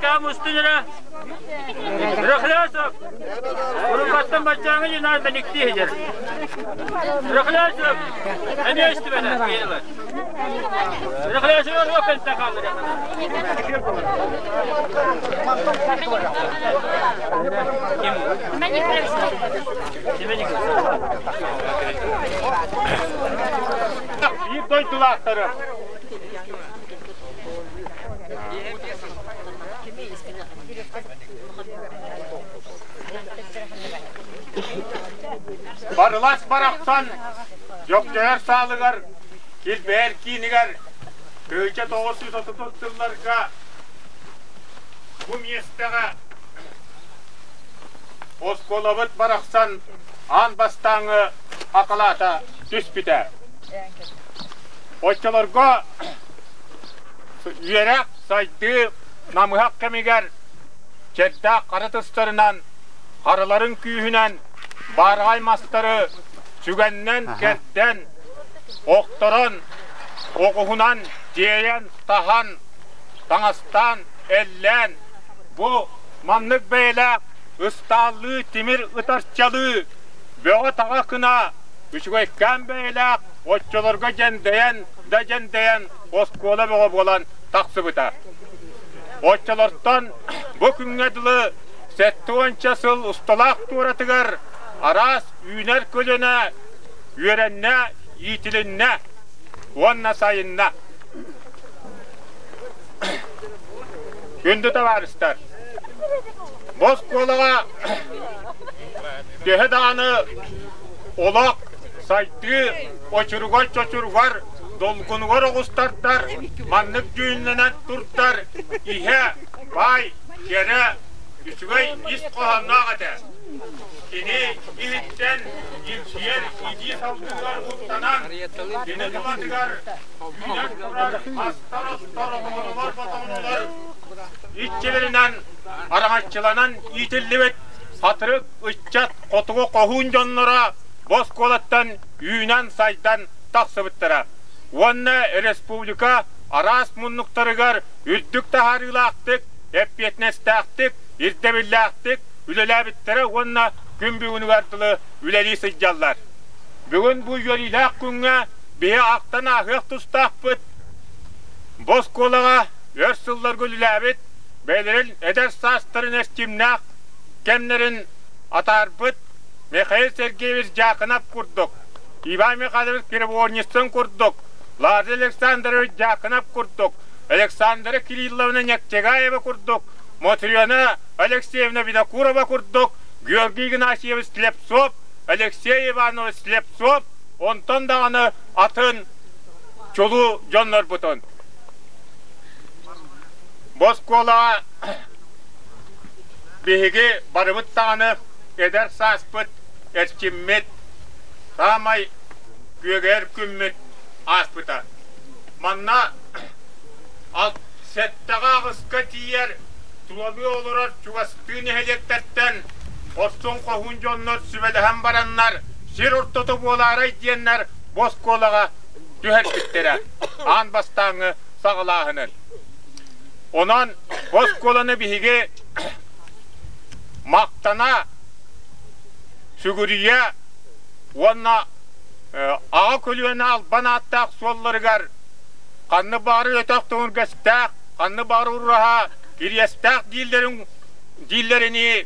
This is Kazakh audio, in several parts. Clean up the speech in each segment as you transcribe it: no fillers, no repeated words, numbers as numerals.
Kamu üstüne Rıhlasıp Urukattan bacağını yınar ben iktiheceğim Rıhlasıp Hani üstü bana Rıhlasıp yok ben takalır Kim? Ben yıkırırsın Kime yıkırırsın? İyi doydular aktarım Barılaç baraksan, yok değer sağlıgar, kilbeğer kiyinigar, köyce 930 yıllarga, bu miyestege, oskolabıt baraksan, an bastanı akılata düspite. Oçalarga, üyerek saydı, namıhak kemiger, çedda karatıslarından, karıların küyühünen, Bargay mastarı sügenden kertten oktoran okuhunan diyen tahan tanastan ellen bu manlık beyle ıstallı timir ıtarçalı böyle takakına üçgeyken beyle otçularga jendeyen oskola beğe bolan taksıbıta otçulardan bu küngedili setti onçasıl ustalak tuğratıgar Aras üner kölene, yürenine, yitilinne, onna sayınna. Gündü de var ister. Bozkolağa, dehe dağını, olak, saytı, çoçurgar, dolgungar oğustartar, manlık düğünlenen turtar, ihe, bay, kere, üsügey, is kohanna gade. Kini ihitten ilsiyer idi savcılar muhtanan kini kıvatıgar güner kurar astar oğullar batanlar İççilerinden araççılanan itillivet hatırık ıççat kotuğu kohun jonlara Bozkolattan yüyünen saydan taksıbıttıra Vanna Respublika aras munnuktarıgar ürdük taharıyla aktık hep yetneste aktık irtebille aktık ülelabittere vanna Gümbüğünü verdiği üleli sıcallar. Bugün bu yöriyle günge bir aktan ahık tustahbıt. Bozkolağa örsıllar gülülabit. Beylerin eder sastırın eskimnak. Kemlerin atarbıt. Mikhail Sergeyevich jakınap kurduk. İvan Mikhailovich Pervonistin kurduk. Lazi Aleksandrovich jakınap kurduk. Aleksandra Kirillovna Nekçegayeva kurduk. Motriona Alexeyevna Vinokurova kurduk. Georgiy Ignatievich Sleptsov, Alexey Ivanovich Sleptsov, ondan dağını atın, çolu jonlar butun. Bozkola bihigi barıbıt dağını eder saspıt, erçimmet, tamay göger kümmüt aspıta. Manna alt settağa kıska tiyer, tulalı olurar çuvastığını helektertten, Oston kohun jonlar sübelehen baranlar, sir ortotu boğalara diyenler Bozkolağa düher bittere, an bastanı sağlahının. Onan Bozkola'nı bihige maktana, sügürüye, onna ağa kölüğüne al bana attak solları gar, kanlı bağrı ötek tuğun gestek, kanlı bağrı urraha, giryestek dillerini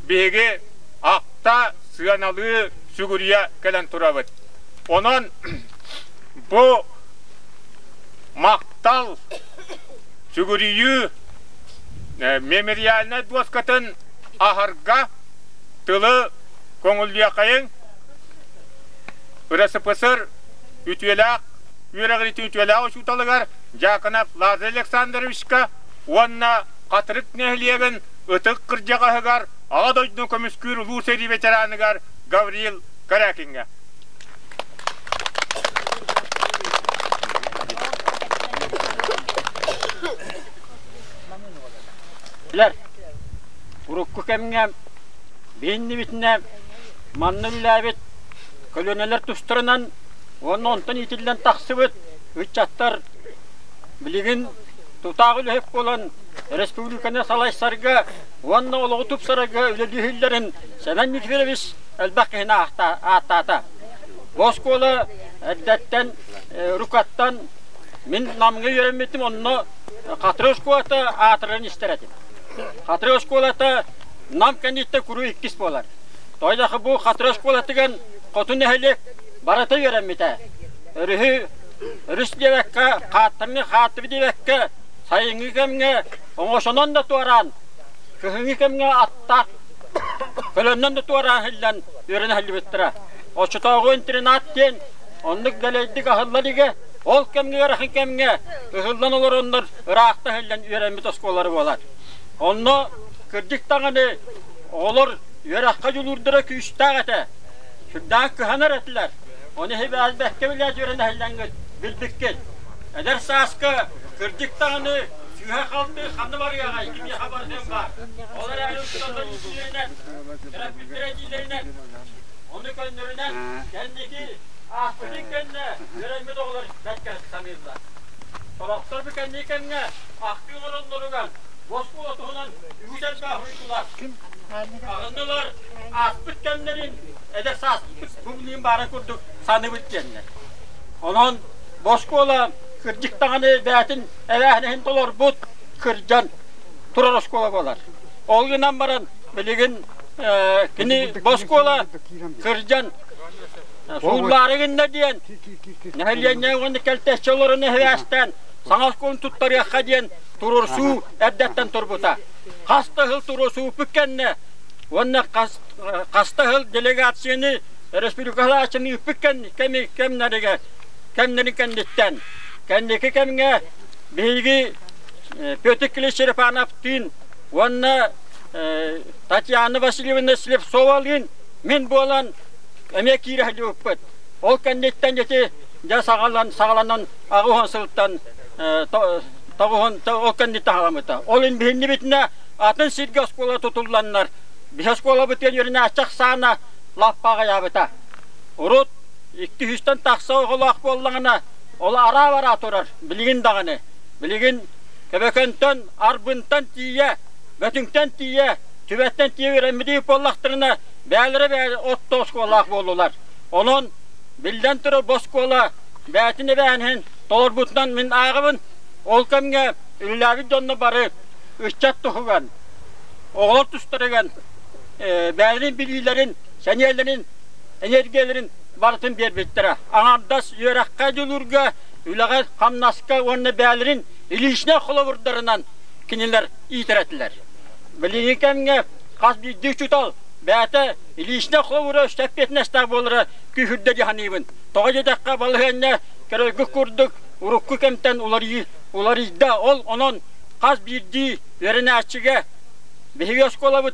bihige akta sığanalı sügürüye gelen turabıt. Onun bu maktal sügürüyü memorialine doskatın aharga tılı koңulya kayın ırası pısır ütüyelak üyeregli ütüyelak uçutalıgar jakınak Lazi Aleksandrovichka onna Katırık nehliyegen ıtık kırcağıgar ağa doydun kömüskür ulu seri veteranıgar Gavril Karakinga. Biler, urukku kemgem, beyinli bitine, manlı bilabit, koloniyalar tusturanan, onun ondan itilden taksıbıt, üç attar, biligin tutağıl hep olan, Respublikana salaysarga, onun oluğu tupsarga, ülelühüllerin, semen mikvereviz, elbaqihine ahtata. Boskola, eddetten, rukattan, min namgı yöremetim, onu Katroşkolata atırın isteredim. Katroşkolata nam kenditte kuru ikkis bolar. Toydakı bu katroşkolatıgan kotun ehlek barata yöremmite. Rühü rüs devekka, katırını katıbı devekka, sayıngı kemge, oğuşanan da tuaran, kühüngü kemge attak, kölönden de tuaran hillen yörene hilli bittira. O çıtağın trinatken, onluk deleydik ahıllarıge, ol kemge yarahın kemge, ıhıldan olur onlar, ıraqta hillen yöremit oskoları bolar. Onu kırdık dağını, olur yöraqqa yolurdura küçtağ ete, şuradan kıhanar ettiler. Onu hep az behke bile yörene hillen bildik gel. Eder saaskı, kırdık dağını, sühe kaldı, kanı var ya, kimi haberden var. Onlar ayrı tutanlar yüzlerinden, terapitlerecilerine, onu gönderinen, kendiki ahbedin kendine, yöremit oğulları betkez samirler. Solaklar bir kendi kendine, aklı oranlarıgan, bozku otuğunan, yüksel bahuydular. Ağındılar, asbıt kendilerin, edesi asbıt, bu bileyim bari kurduk, sanıbıt kendiler. Onun bozku olan, kırcık dağını beyatin, evahnehin dolar but, kırcan, turarosko olar. Olgunan baran, biligin, kini bozku olan, kırcan, Suğulları günde diyen, nehliyen ne kelteşçilerini hevesten, sanal kolun tutları yakka diyen, turur su eddetten turbuta. Kasta hıl turur su üpükkenne, onunla kasta hıl delegasyonu, Respublikalı açını üpükken, kemlerin kenditten. Kendiki kemge, bilgi, Pötükli Şerifan Aptin, onunla Tatyana Vasilyevna Silip Sovalgin, min bu olan, emek yirahli öpüt. Ol kendetten jeti ja sağlanan ağuhan sılttan tağuhan o kendette halamıta. Olun bihinni bitine atın sirge oskola tutulanlar. Bir oskola biten yerine açak sağına lafpağa yabıta. Urut 200'ten taksa oğulak bollağına ola ara var atorar. Biligin dağını. Biligin kebekenten, arbıntan tiye, götünkten tiye, tübetten tiye veremediği bollaqtırına Bəyələrə otda oskolaq bolurlar. Onun bildən turu boskola, bəyətini bəyənin, dolarbutdan min ağıbın, ol kəmge ülüləvi donunu barı, ışçat tuğugan, oğlar tustırıgan, bəyənin bilgilerin, seniyelerin, energiyelerin barıtın berbettirə. Ağamdas yörəqqa yolurga, üləğə hamnaska onu bəyələrin ilişine xula vurdarından kiniler itirettiler. Bilini kəmge qas bir düş tutal, Bəyətə ilişine xovura, şəppetine staq bolura kühürdə cihanibin. Toğa jedəqqa balıqənə kərəgü kurduk, urukku kemten uları izda ol, onun qaz birdi verine açıge. Bihi oskola bud,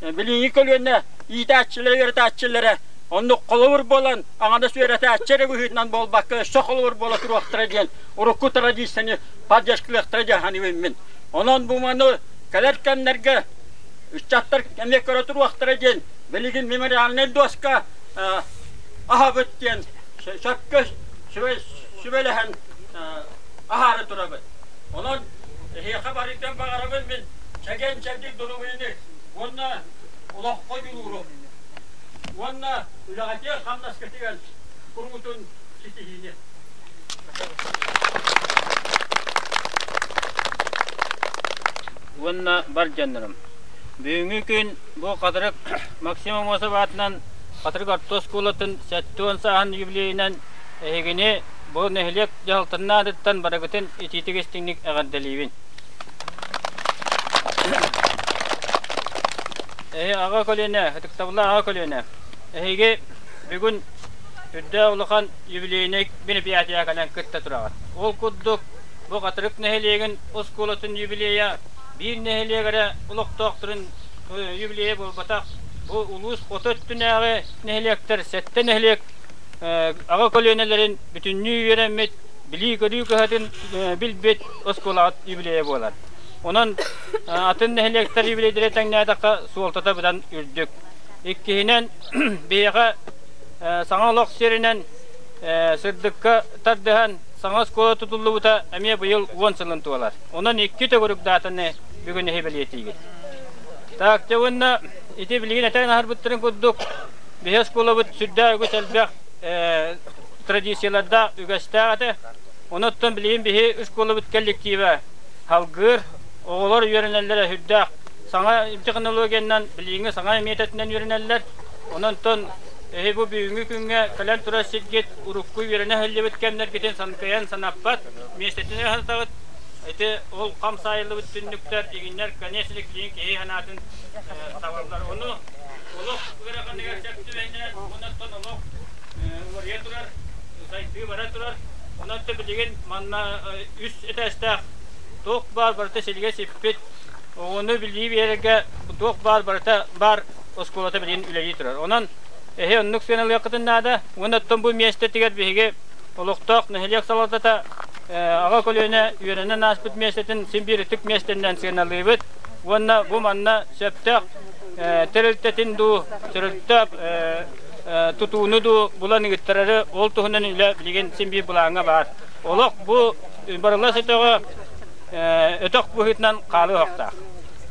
bilini kölüne, iyitä açılere verete açılere. Onu qolovur bolan, ağanda sürete açere bühütünden bol bakı, soqolur bola turu aktıra diyen, urukku tradisyonu padyaşkılı aktıra cihanibin min. Onun bu manı keler kemlerge, Üstçatlar emek körütür vaktıracan, biligin memorialini doska ahabıt diyen, şapkı sübelehen aharı turabıt. Onun habaritten bağırabın min, çeken çektik durumunu, onunla ulaqqa yuluru, onunla ulaqatiya kamnas ketigen, kurmutun kitihini. Onunla bar canlarım. Bugünkü gün bu Katırık maksimum osabatından Katırık Artos Kulat'ın 7 sahan yübleyinden egini bu nehliyek jaltına adıttan barakıtın ititik istinlik eğaddeliyvin. Ağa kolene, hıtıktabılar ağa kolene. Ege bugün üdde ulukan yübleyinek beni piyatiya kalan kıtta turağat. Ol kudduk bu Katırık nehliyegin Os Kulat'ın yübleya bir nehliye göre uluk doktorun yübleye bulbatak bu ulus otottunağı nehliyekler sette nehliyek ağa kolonelerin bütünlüğü öğrenmet bili görüyü kahadın bilbet oskolaat yübleye bolar. Onun atın nehliyekler yübleye direten nadaka suoltata budan ürdük. İkkihinen beyağa sana lok serinen sırdıkka tardıhan sana skola tutullu buta emiye bu yıl 10 sılın tuvalar. Onun iki teguruk datanı bugün hebeliyetiği. Takçavunna iti bilgin eten harbıttırın kudduk. Bihe skola but südda ügüs elbek tradisiyalarda ügestağıdı. Onuttan bilgin bihe skola but kellektiğe halgır oğlar yörenellere hüddağ. Sana teknolojinden bilgini sana emniyetinden yöreneller. Onuntan bu büyüğü günge kalan turas git urukku yörene hallebet kemler giten sankayan sanappat mesletine hastavat ete ol kam sayılı bütünlükler iginler kaneslik link hanatın tavallar onu oluk bırakan gerçekçi bence ondan oluk oraya durar sayfı bara durar ondan da bilgin manna üst eteste tok bar barta selge sipet onu bildiği bir yere tok bar barta bar oskolata bilgin ileri durar onun onnuk senel yakıtın nada ondan bu meslettiget bege oluktak nehliyek salatata ağa kolöne yörene nasbit mesletin simbir tık mesletten senelibet onna bu manna septak teriltetin du teriltap tutunu du bulan gittarı ol tuhunan ile bilgen simbir bulanga var oluk bu barla setoga ötök buhitnan qalı haqta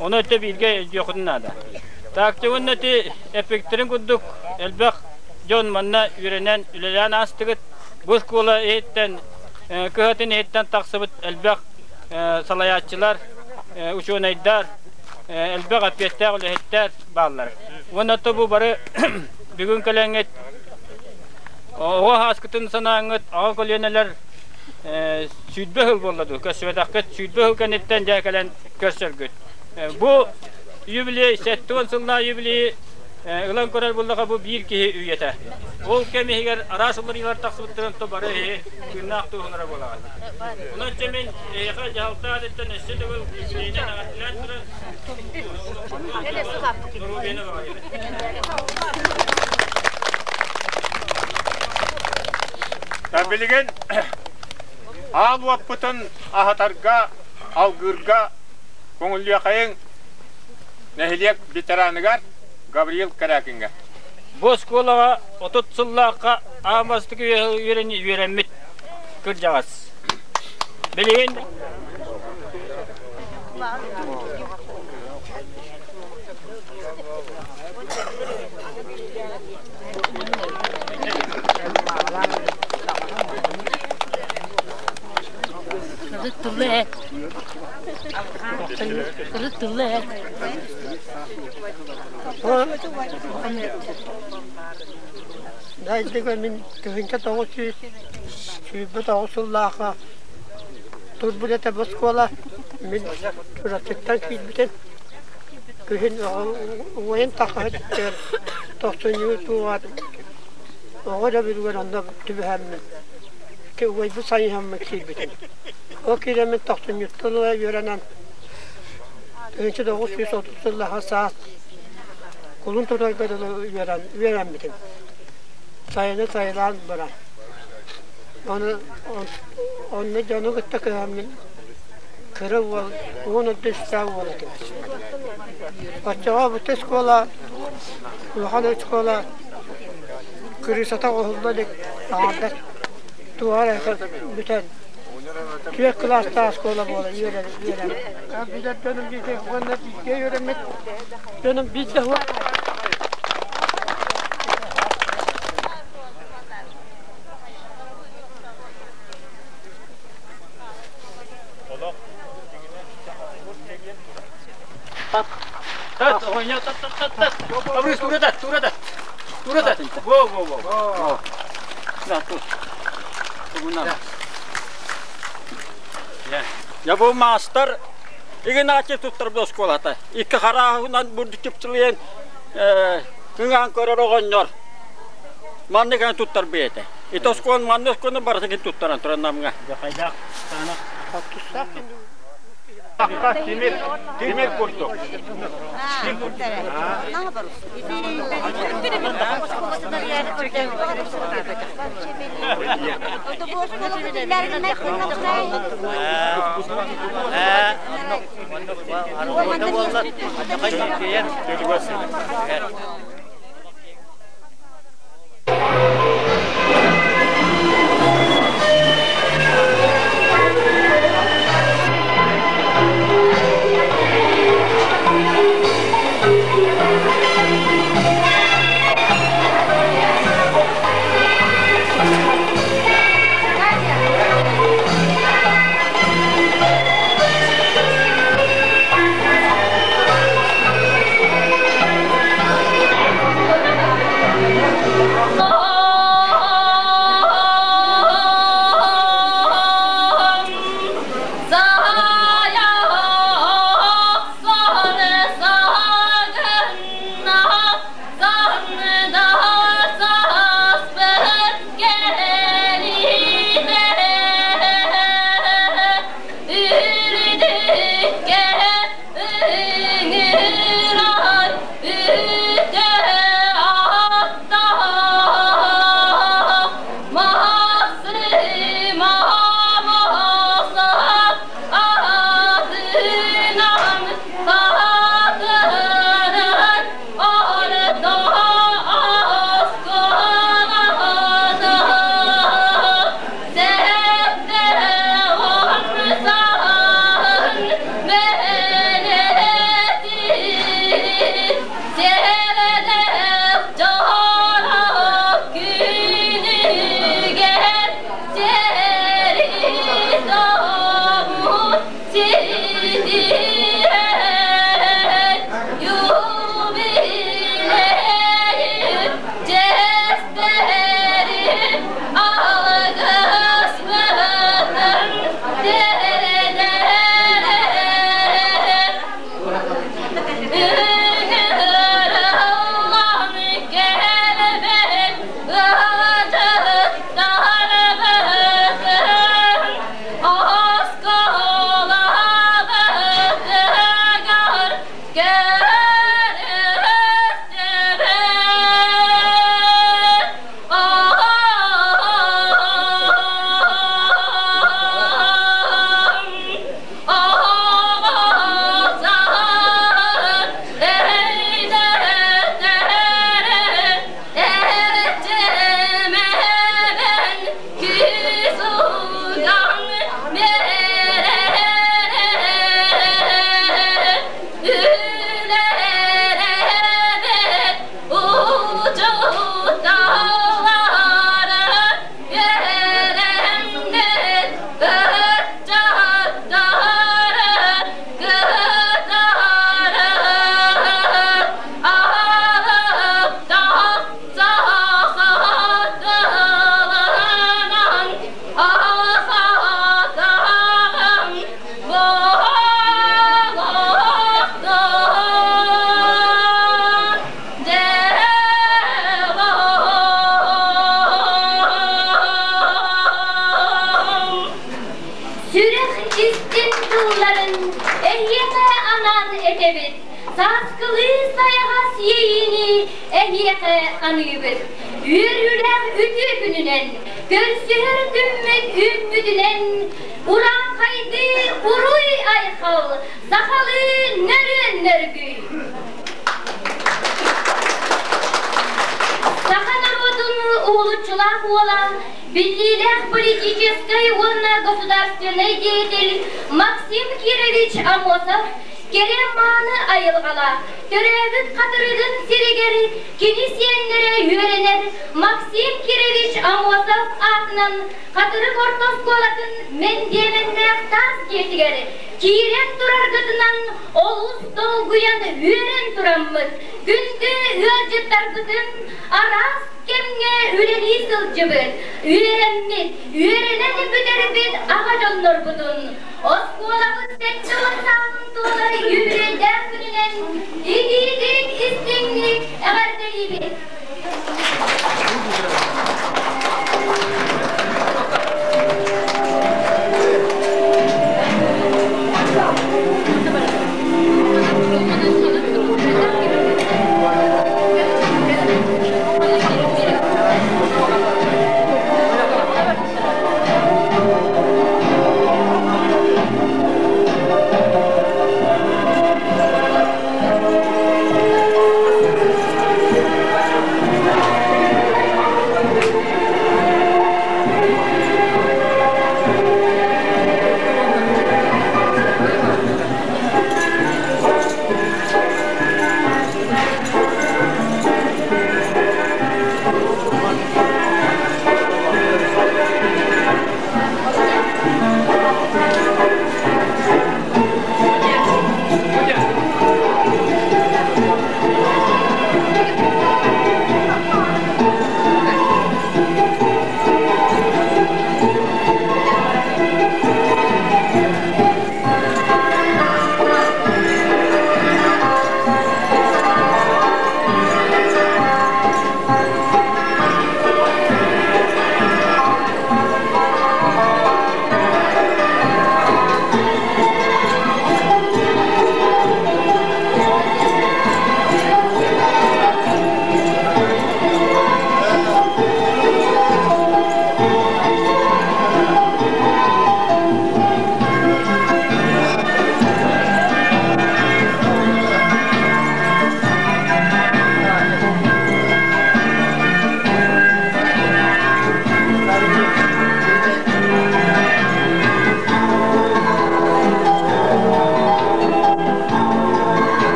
onu öte bilge yokun nada takçıvınnati efektirin kudduk elbek jon manna yürenen ülelen astıgıt bu skola etten kıhatin etten taksıbıt elbek salayatçılar uçunaydar elbek apiyetler ulehetler bağlar onatı bu barı bugün kalenget o haskıtın sanağınıt ağa kolyoneler südbe hıl bolladı kösvetakıt südbe hıl kanetten jakalen körsörgüt bu yübiley settuğun sılna yübiley ılan korar bullağa bu bir kihi üyete. Ol kemihiger araşılır yılar taksıbıttırın to barı günah tuğunlara bolağa. Onun cemin eğe cahalta adetten esete ol yübileyden ağatılan durun. Duru beni bağa. Ben bilgin al vapıtın ahatarga algırga koңulluya kayın nehliyek biteranıgar Gabriel Karakinga. Bu skolağa 30 yıllığa ağmastık öğrenmit kıracağız. Bilin. Kırıttılar. Kırıttılar. Daydık min köyünde doğuşu sübüt ağusulağa turbulete boskola min pratikten kilbiten köyün oyun takahıt toxtunyu tuğad oğada bir göranda tübhem ki oy bu sayı hem kilbiten o kiremin toxtunyu tuğla yörenen köyünde doğuş 130 yılla saat kulun tutar kadar veren bitim. Sayını sayılan bırak. Onu canı gittik hemen kırık var. Onu düştüğü var. Başka bu skola, luhana skola kırısata oldu dik. Ağabey duvara bütün tüy klasta skola böyle yören. Bir de dönüm bir şey bana bir şey öğrenmek. Dönüm bir de var. Tat, oyna tat. Abris turada. Wo. Nah, tuh. Bunlar. Ya bu master iki nakçı tuttur bu skolata. İki harahından burada çıpçılayan kıngan korar oğanlar. Manne kan tuttur beyte. Itu skon manne skonu barasa ki tutturan turan namga. Jakaydak sana. Demir kurtuk. Ne yaparız?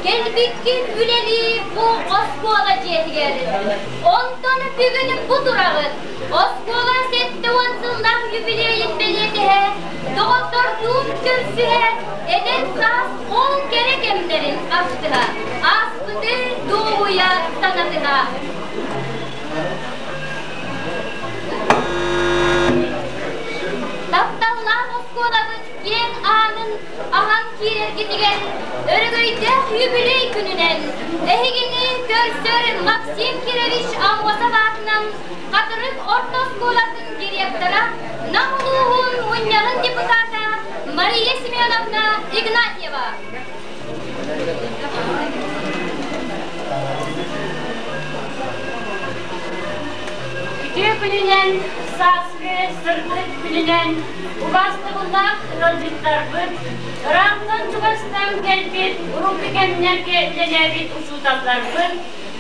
gelbikkin üleli bu oskola jetigerin. Ondan bugün bu durağın. Oskola 7 yıldan yübileyin belediye. Doktorluğum kürsühe eden saz 10 kere gemlerin astıha. Aspıdı doğuya sanatıha. Taptallar oskolamız gen anın ahan kirer gitigen örgöyde yübiley gününen ehigini görsör Maksim Kirevich Amvasa vatından Katırık Orta Skolasın direktora Namuluhun Munyalın deputata Mariya Semyonovna Ignatyeva. Kütüğü gününen Sasve sırtık gününen Ubastığılak rölcüktarbıt Ramdan çubastan gelbit Urupi kemnerge lenebit uçudallarbıt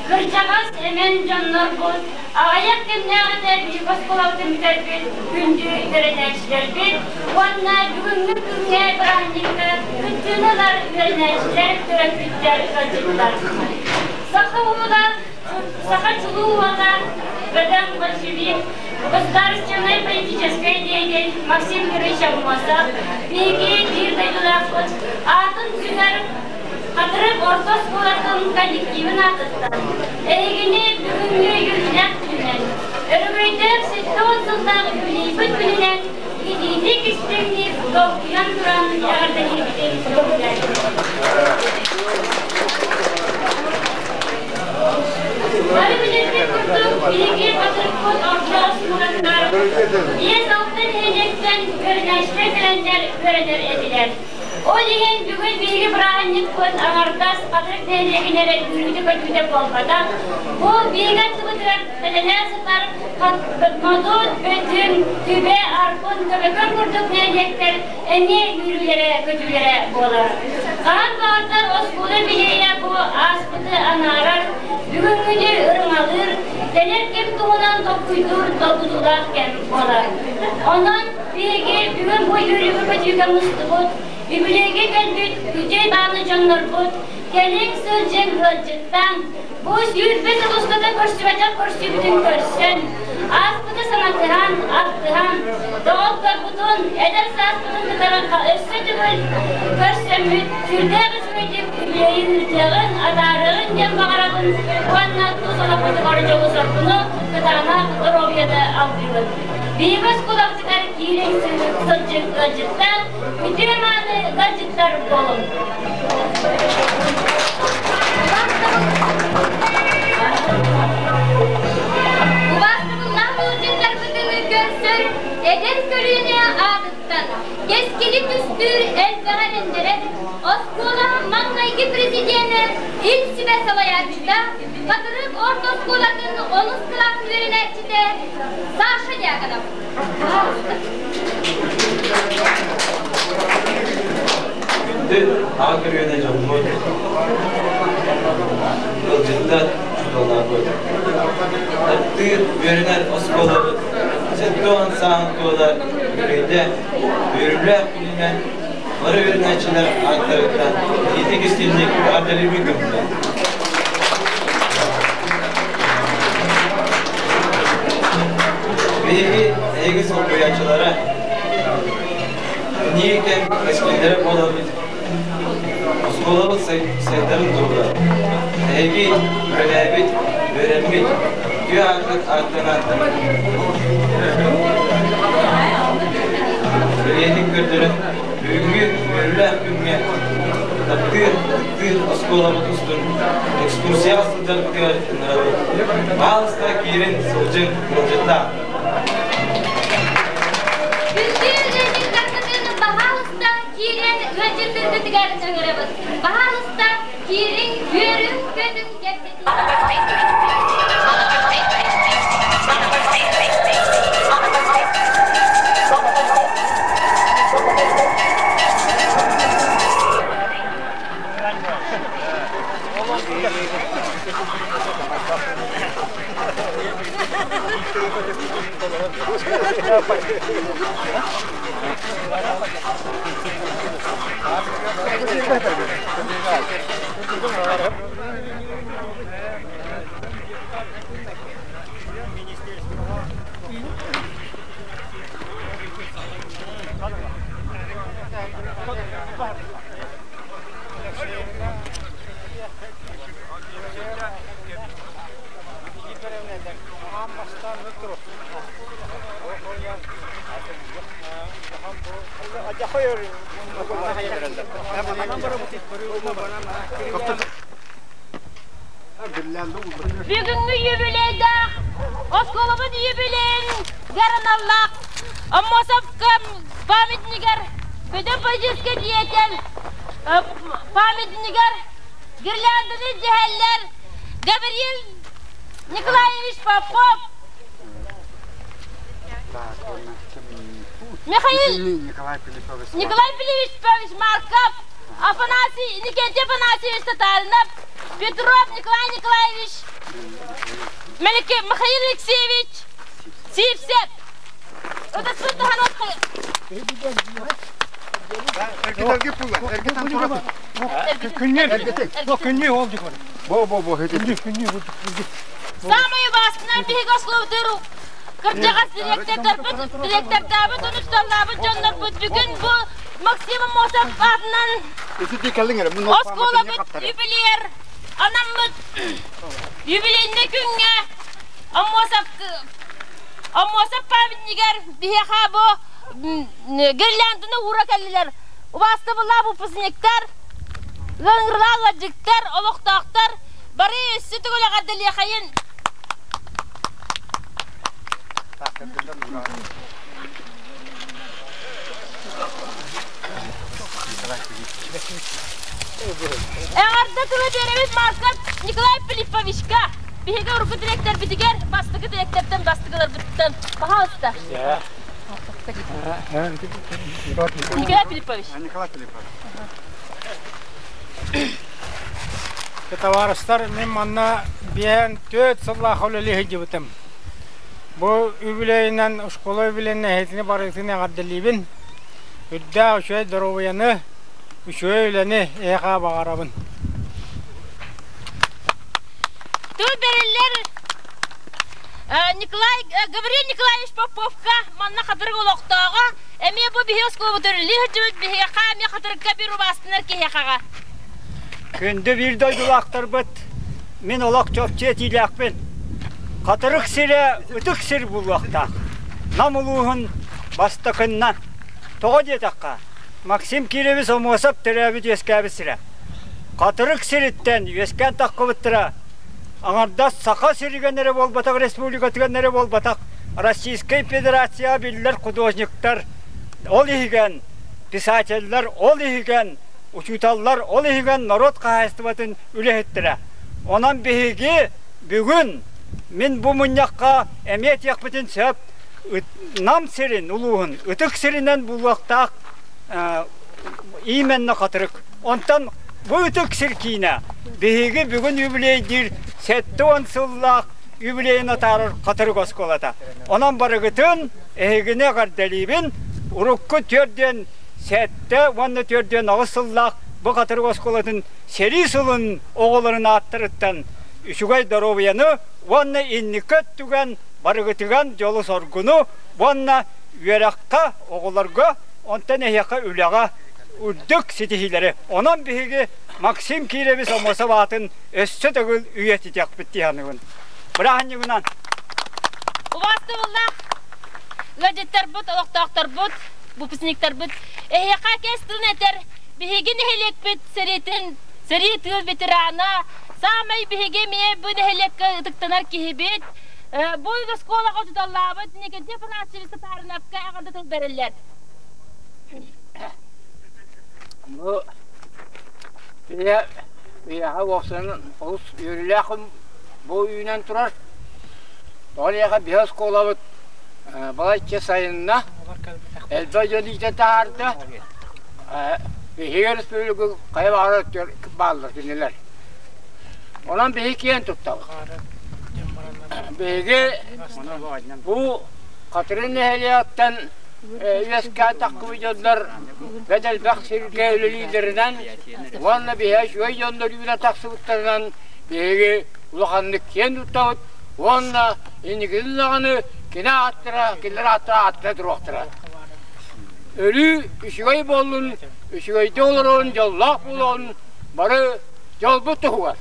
Kırçağız emen canlarbıt Ağayak kemnerge bir baskolavdı müterbit Gündü verenençilerbit Vanna bugünlük günge brannikte Kütüğüneler verenençiler Törepitler rölcüktarbıt Сахачулу она годам большевик, государственной политической деятель Максим Кирович Амваса, Беги Дирдай Дудавкот, Атын Күнер, Катырык Орта Сколатын коллективін атыттан. Эгини бүгінгі юбилят күнінен, өргөйдер 7 жылдағы юбилейбіт күнінен, едейлік істеміне тоқуян тұран яғардан егіден Bari biletli kurduk, bilgi Katırık Kod Orta Skolası'nlar, yes altın heyecandan görünüşler gelenler öğrenir ediler. O degen bugün bilgi Brahannik Kod Ağardas Katırık Devleginere yürüdü kötüde olmadan, bu bilgi tıbıdılar, bedeler sıklar, Madud, Ötün, Tübe, Arpun, Köbekön kurduk heyecanlar, eni yürülere, kötülere bolar. Kağan bağırdan o skolu bileye bu aspıdı anarar, bugün günü ırın alır, dener kem tuğunan topuydur, dokudularken olar. Ondan bilgi bugün bu yürüyü kötüyken mıstıbut, bibilege gelbit, gücey bağlı canlar bud, gelin sırcın hılcıktan, bu yürütmesi ustada koştubacak koştu bütün körsün. Aspıda sanatıhan, aktıhan, doğal kaputun, eder saspıdın tıkaran össüdümün, körsümün, türde kısmıydık, üleyin rıtığın, adarığın, jem bağırabın, kuannatlı solapıdı karıca uzakını, kıtana Rovya'da aldırın. Biyimiz kulakçılar giyirin sırcık gacıktan, mütümanı gacıklar bolun. Eder körüğüne adıttan, keskili düstür el verenendere, Oskola Mangayki prezidenti il Sibe Salayakçı'da, Katırık Orta Skolatın 10 kılak verenekçide, Saşa Diyakanam. Gündür ağır yöneceğim bu. Yolcukta şuralar bu. Tır verilen Oskola. Doğan sağın doğular yürüyde, yürürler bilinen, varı yürünençiler aktarıktan, yetek isteyenlik adeli bir gündü. Bilgi, eğiz okuyacılara, niyeyken eskilere olabilir. Oskolalı sayıların doğular. Eği, ölebit, öğrenmek, güya aktarıktan. Yedik gördüren büyüğü verilen büyüğe tıkkır oskolamı tustun ekskursiya asılcalık diyarettinler bağlısta girin sılcın kılcıtta Bağlısta girin gacıntır diyarettinler bağlısta girin yürün gödün Gracias. Bugünkü yübileyde Oskolabın yübileyin garanallak Amosapkam pamitnigar Fedon Pajiska diyeten pamitnigar Girlandını ceheller Gabriel Nikolaevich Popov Mikhail Nikolay Filipovich Markov Afanasy Nikentий Afanasьевич Tatarnov Petrov Nikolay Nikolaevich Mikhail Alexeyevich Sivsev Это что-то хорошее. Самые важные бегословдыру Кырджагас директор табы тонушталлабы жоннор бут бүгүн бу Максим Мосов атынан Оскола бут юбилейер анам бут юбилейне күнгө Амосов памятнигер бияха бу гирляндыны ура келдилер. Убасты була бу пызниктар гыңырлага жиктер олоктактар бары өссү түгөлө гадылы кайын Эңарда тылы беребиз Марков Николай Филипповичка. Биһиге урку директор битигер, бастыгы директордан бастыгылар биттен. Пожалуйста. Николай Филиппович. Николай Филиппович. Товарищlar, мен манна биен 4 жылла холлы хижибитим. Бу юбилейнен школа юбилейне хетине барысыны гаддылыбын. Үддә ошой дровыяны, ошой үләне эга багарабын. Тут берелер Гавриил Николаевич Поповка манна хатыры олоктага, эме бу бихес клубы төрли хижибит бихе каме хатырга биру бастынар кехага. Күндө бир дойдулактар бит. Мен олак чөпче тилякпен. Катырык сире, үтүк сир булвакта. Намулуһун бастыкынна. Тога жетакка. Максим Киревич Омосов теребит ескәбисире. Катырык сириттен ескән таккыбыттыра. Аңарда сака сиригеннере болбатак, республика тигеннере болбатак. Российская Федерация биллер художниктар ол иген, писательлар ол иген, учуталлар ол иген народ каһастыбатын үлехеттире. Онан биһиги бүгүн мен бу муньякка эмет якпытын сөп нам сирин улуһун, үтүк сиринен булвактак именне катырык. Онтан бу үтүк сир кийне биһиги бүгүн юбилейдир 7 сыллак юбилейна тарыр катырык осколата. Онан барыгытын эгине гардалибин урукку төрден 7 төрден агысыллак бу катырык осколатын сери сылын оголорун аттырыттан Үшүгай доровияны ванна инникет түген барыгытыган жолу соргуну ванна веракка оголорго онтан эхяка үлага үрдүк ситихилери. Онан биһиги Максим Киревич Омосов атын өссө төгүл үйетитек биттияныгын. Бираханьыгынан. Убасты булла. Гаджеттер бут, олоктактар бут, буписниктер бут. Эхяка кестилнетер биһиги нехелек бит серитил ветерана. Самай биһиги ме бу нехелек тыктанар кихибит. Бу школага туталлабыт, Никентий Афанасьевич Татарновка аганда тыл берелер. Bu ya vaksanın olus yürülekim bu üyünen turar. Doğruya bir skola balayçe sayınına elbette yedikte tahardı. Bir böyle kayıp aratıyor bağlıdır dinler. Olan bir hikayen tuttu. Bu Katrin ehliyattan Üyeska takımı yollar bedel baksirke liderinden vanna bihe şöy yollar yüne taksıbıtlarından bihe ulakanlık yen tutağıt vanna inigil lağını kine attıra, killer attıra duruqtıra. Ölü işgay bolun, işgay dolurun, yollaq bulun, barı yolbu tuğar.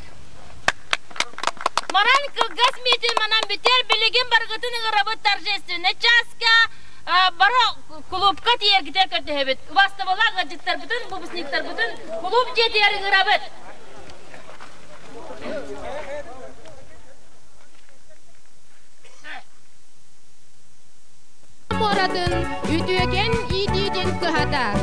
Maran kılgaz mitin manan biter biligin bargıtını gırabıt tarjestine çaska bara klubka diyer gider kötü hebet. Vastavalla gacıtlar bütün, bu bisnikler bütün klub diyer gırabıt. Moradın üdügen ididen kıhadar.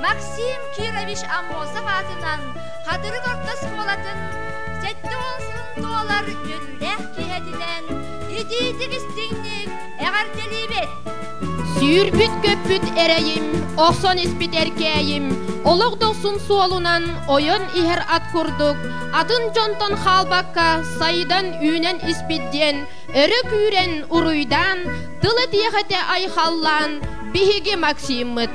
Максим Кирович Аммозов атынан Кадыры Орта Сколатын Сетті олсын туалар өлләк киһәдінен Идейдік істіңнік әғартелейбет Сүйірбіт көппіт әрейім, оқсан іспіт әркәйім Олық доқсын суалунан ойын ихер ат күрдік Адын жонтан халбаққа сайдан үйнен іспіттен Өрі күйрен ұруйдан Тылы тиғеті айхаллан Бихиге Максиммыт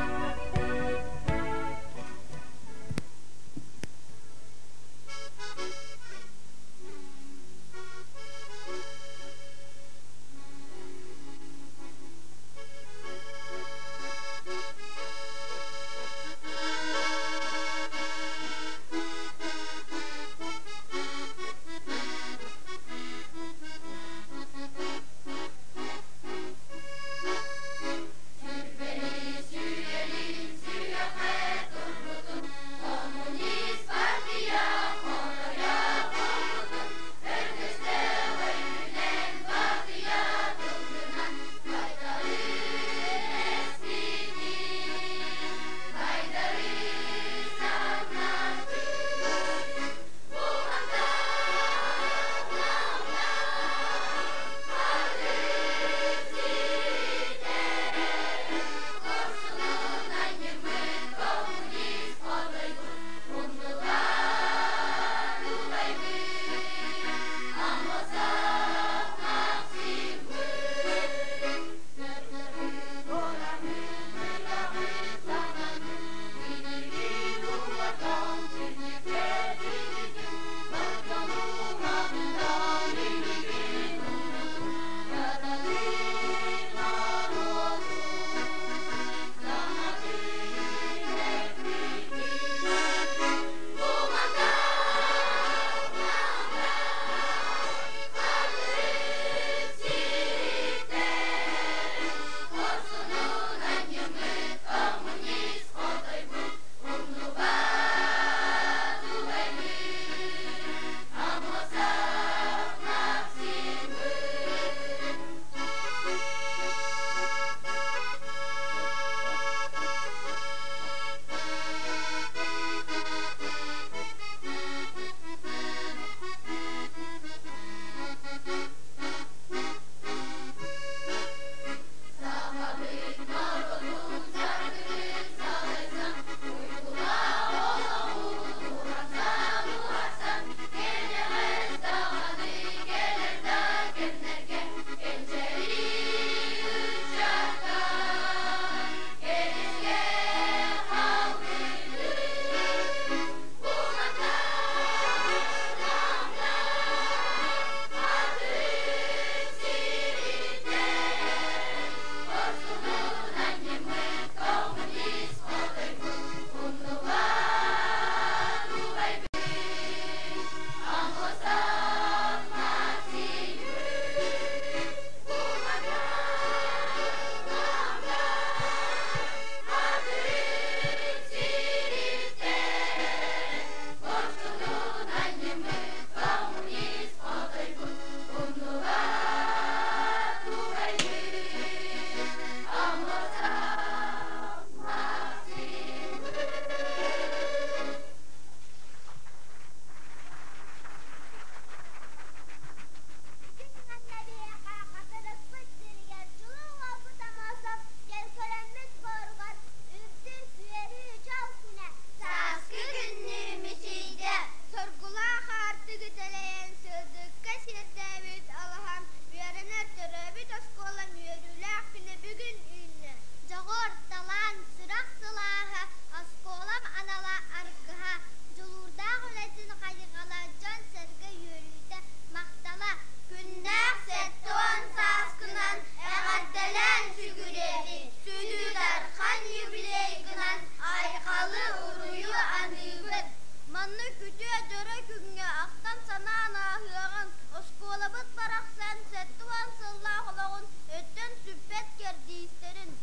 David Allah'ım üyerener töröbit oskola müyörüler güne bugün ünlü. Jogor talan sırak sılahı oskolam anala argıha. Julurda gülesin kayıgala can serge yürüyde maktala. Günler settuan saskınan eğaddelen figüreli. Südüler kan yübiley gınan aykalı uruyu anıbıt. Manlı kütüye döre künge aktan sana anahıyan oskolabıt baraksan settuan sıllah olağın ötten süppet gerdiğisterin.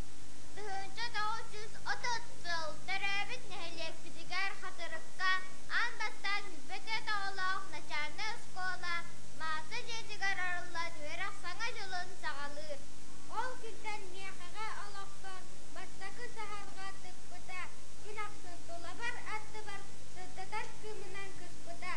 Dıhınca dağıtsız otatsıl terebit nehelek bidigar hatırıkka anbattan bete dağılağ naçarlı oskola masa jedigar arılan verak sana jılın sağalı. Ol günden miyakaga alaktan bastakı saharga tıkpıda inaksın dolabar attı bar sıddatar kümünen kıspıda.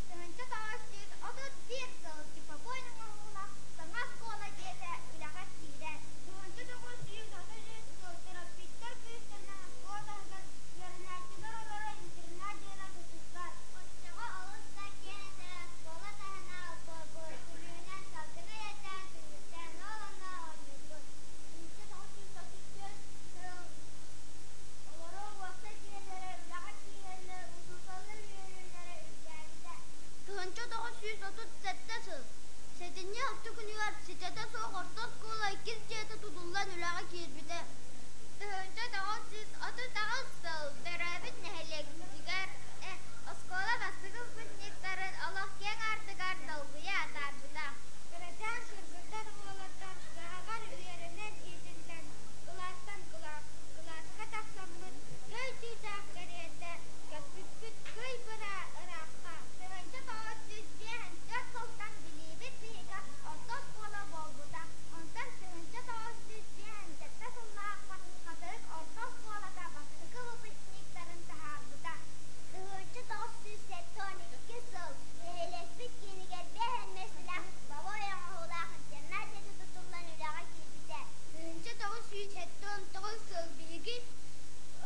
Dıhınca dağıtsız otat bir sıl tipa boynun oğula sana oskola jede ilaga siren. Dıhınca dağıtsız otat sıl terapitler kıyıstırnan oskola yarınartılar olara intirnar jela tutuklar. Oçağa ağızda kene oskola tahana bor kulünen saltına yeten kıyısten olana oynuyor. Dıhınca dağıtsız otat sıl olara vaksa jiyelere ilaga siyerler usulsalır yörünlere ülkelerde. Dıhınca dağıtsız otat sette sıl. Setinye altı günü var, sitete soğuk orta skola ikiz jete tutullan ülağa kirbide. Dıhınca dağıtsız otu dağıtsıl, terabit nehelek sigar. Oskola bastıgıl bütniktarın Allah ken artıgar dalgıya atar buda. Kıracan sırgıttan uğalattan, sağagar üyerinden izinden, kılastan kılaska taksamın, köy tüytağ geriyette, köpütküt köy bıra ırakka. Dıhınca dağıtsız diyen, dört soltan bilibit bihiga, orta skola bol buda. Ondan dıhınca dağıtsız diyen, dette sullağakka, katırık orta skolada bastıgıl bütniktarın tahar buda. Dıhınca dağıtsız setton iki sıl, yehelespit yeniger beğenmesilah, baba oğulağın cennet jeti tutullan ülağa kirbide. Dıhınca dağıtsız setton toğul sıl bilgi,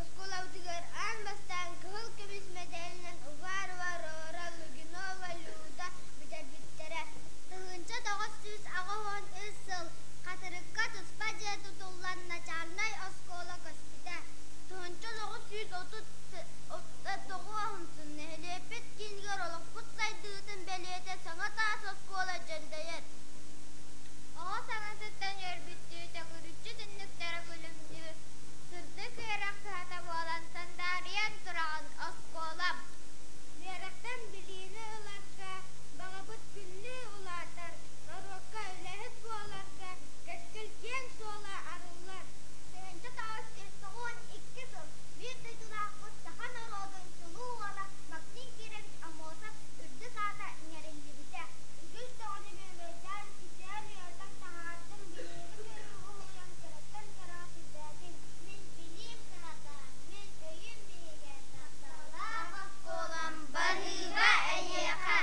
oskolavdıgar an bastan kıhıl kemiz medelinen uvar oralı günova luda biter bittere. Dıhınca dağıtsız ağıhon ısıl, katırıkka tuspa jeti tutullan naçarnay oskola köspide. Dıhınca dağıtsız otut doğu ahımsın nehelepet kingar olak kutsay dığıtın beliyete sana taas oskola cendeyer. Ağa sana sütten yer bittüğü tekürücü dinliklere gülümdüğü. Sırdı kıyarak sıhata boğalan sandariyen durağın oskolam. Müyaraktan biliğini ularga, bağabıt günlü ularlar. Rorokka ülehit boğalarga, ketkil keng soğla arılar. Dıhınca dağıtsız soğun iki sıl, bir de durağıt sahan orodun sulu ola, maksin kiremiş amosat, ürdü sağda inerin gibide. Ügüç doğunu mümürden, kişiyen yerden tahardım biliğini uğuyan kerekten kara siddetin. Min bilim sıhatan, min öyün bilgen, saksalar oskolam barıga eyyeka.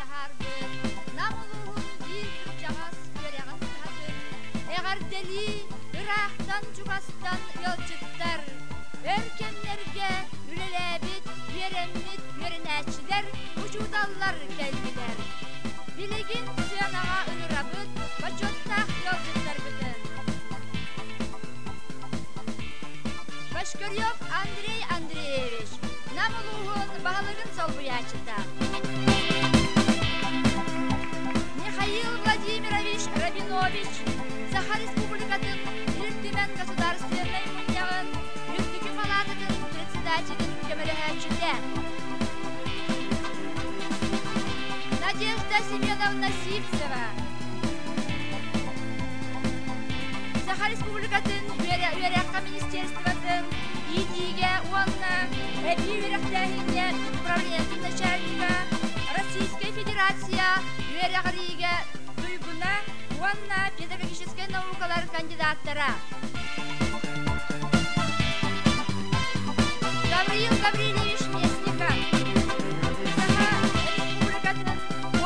tahardı. Namuluğun bir cağız göreğin hatın. Eğer deli Irak'tan Cukas'tan yolcuklar. Örkenlerge ülelebit, üyerenlik, üyerenetçiler, vücudallar geldiler. Biligin suyanağa ınırabıt, başottaq yolcuklar bıdın. Başkörüyov Andrey Andreevich, namuluğun bağlığın sol bu yaşıda. Mikhail Vladimirovich Rabinovich, Saha Respublikatın İltümen Gasudarstvenay Munyağın Yüktükü Palatatın Председателин Кемерехачиде. Надежда Семеновна Сивцева, Saha Respublikatın Üyerekka Ministerствотын Идиге Уанна Üyerektähinне Управлениятын начальника Российской Федерация Üyerekriге Туйгуна Уанна Педагогической наукалар кандидаттара Гавриил Гаврилович Местников, Saha Respublikatın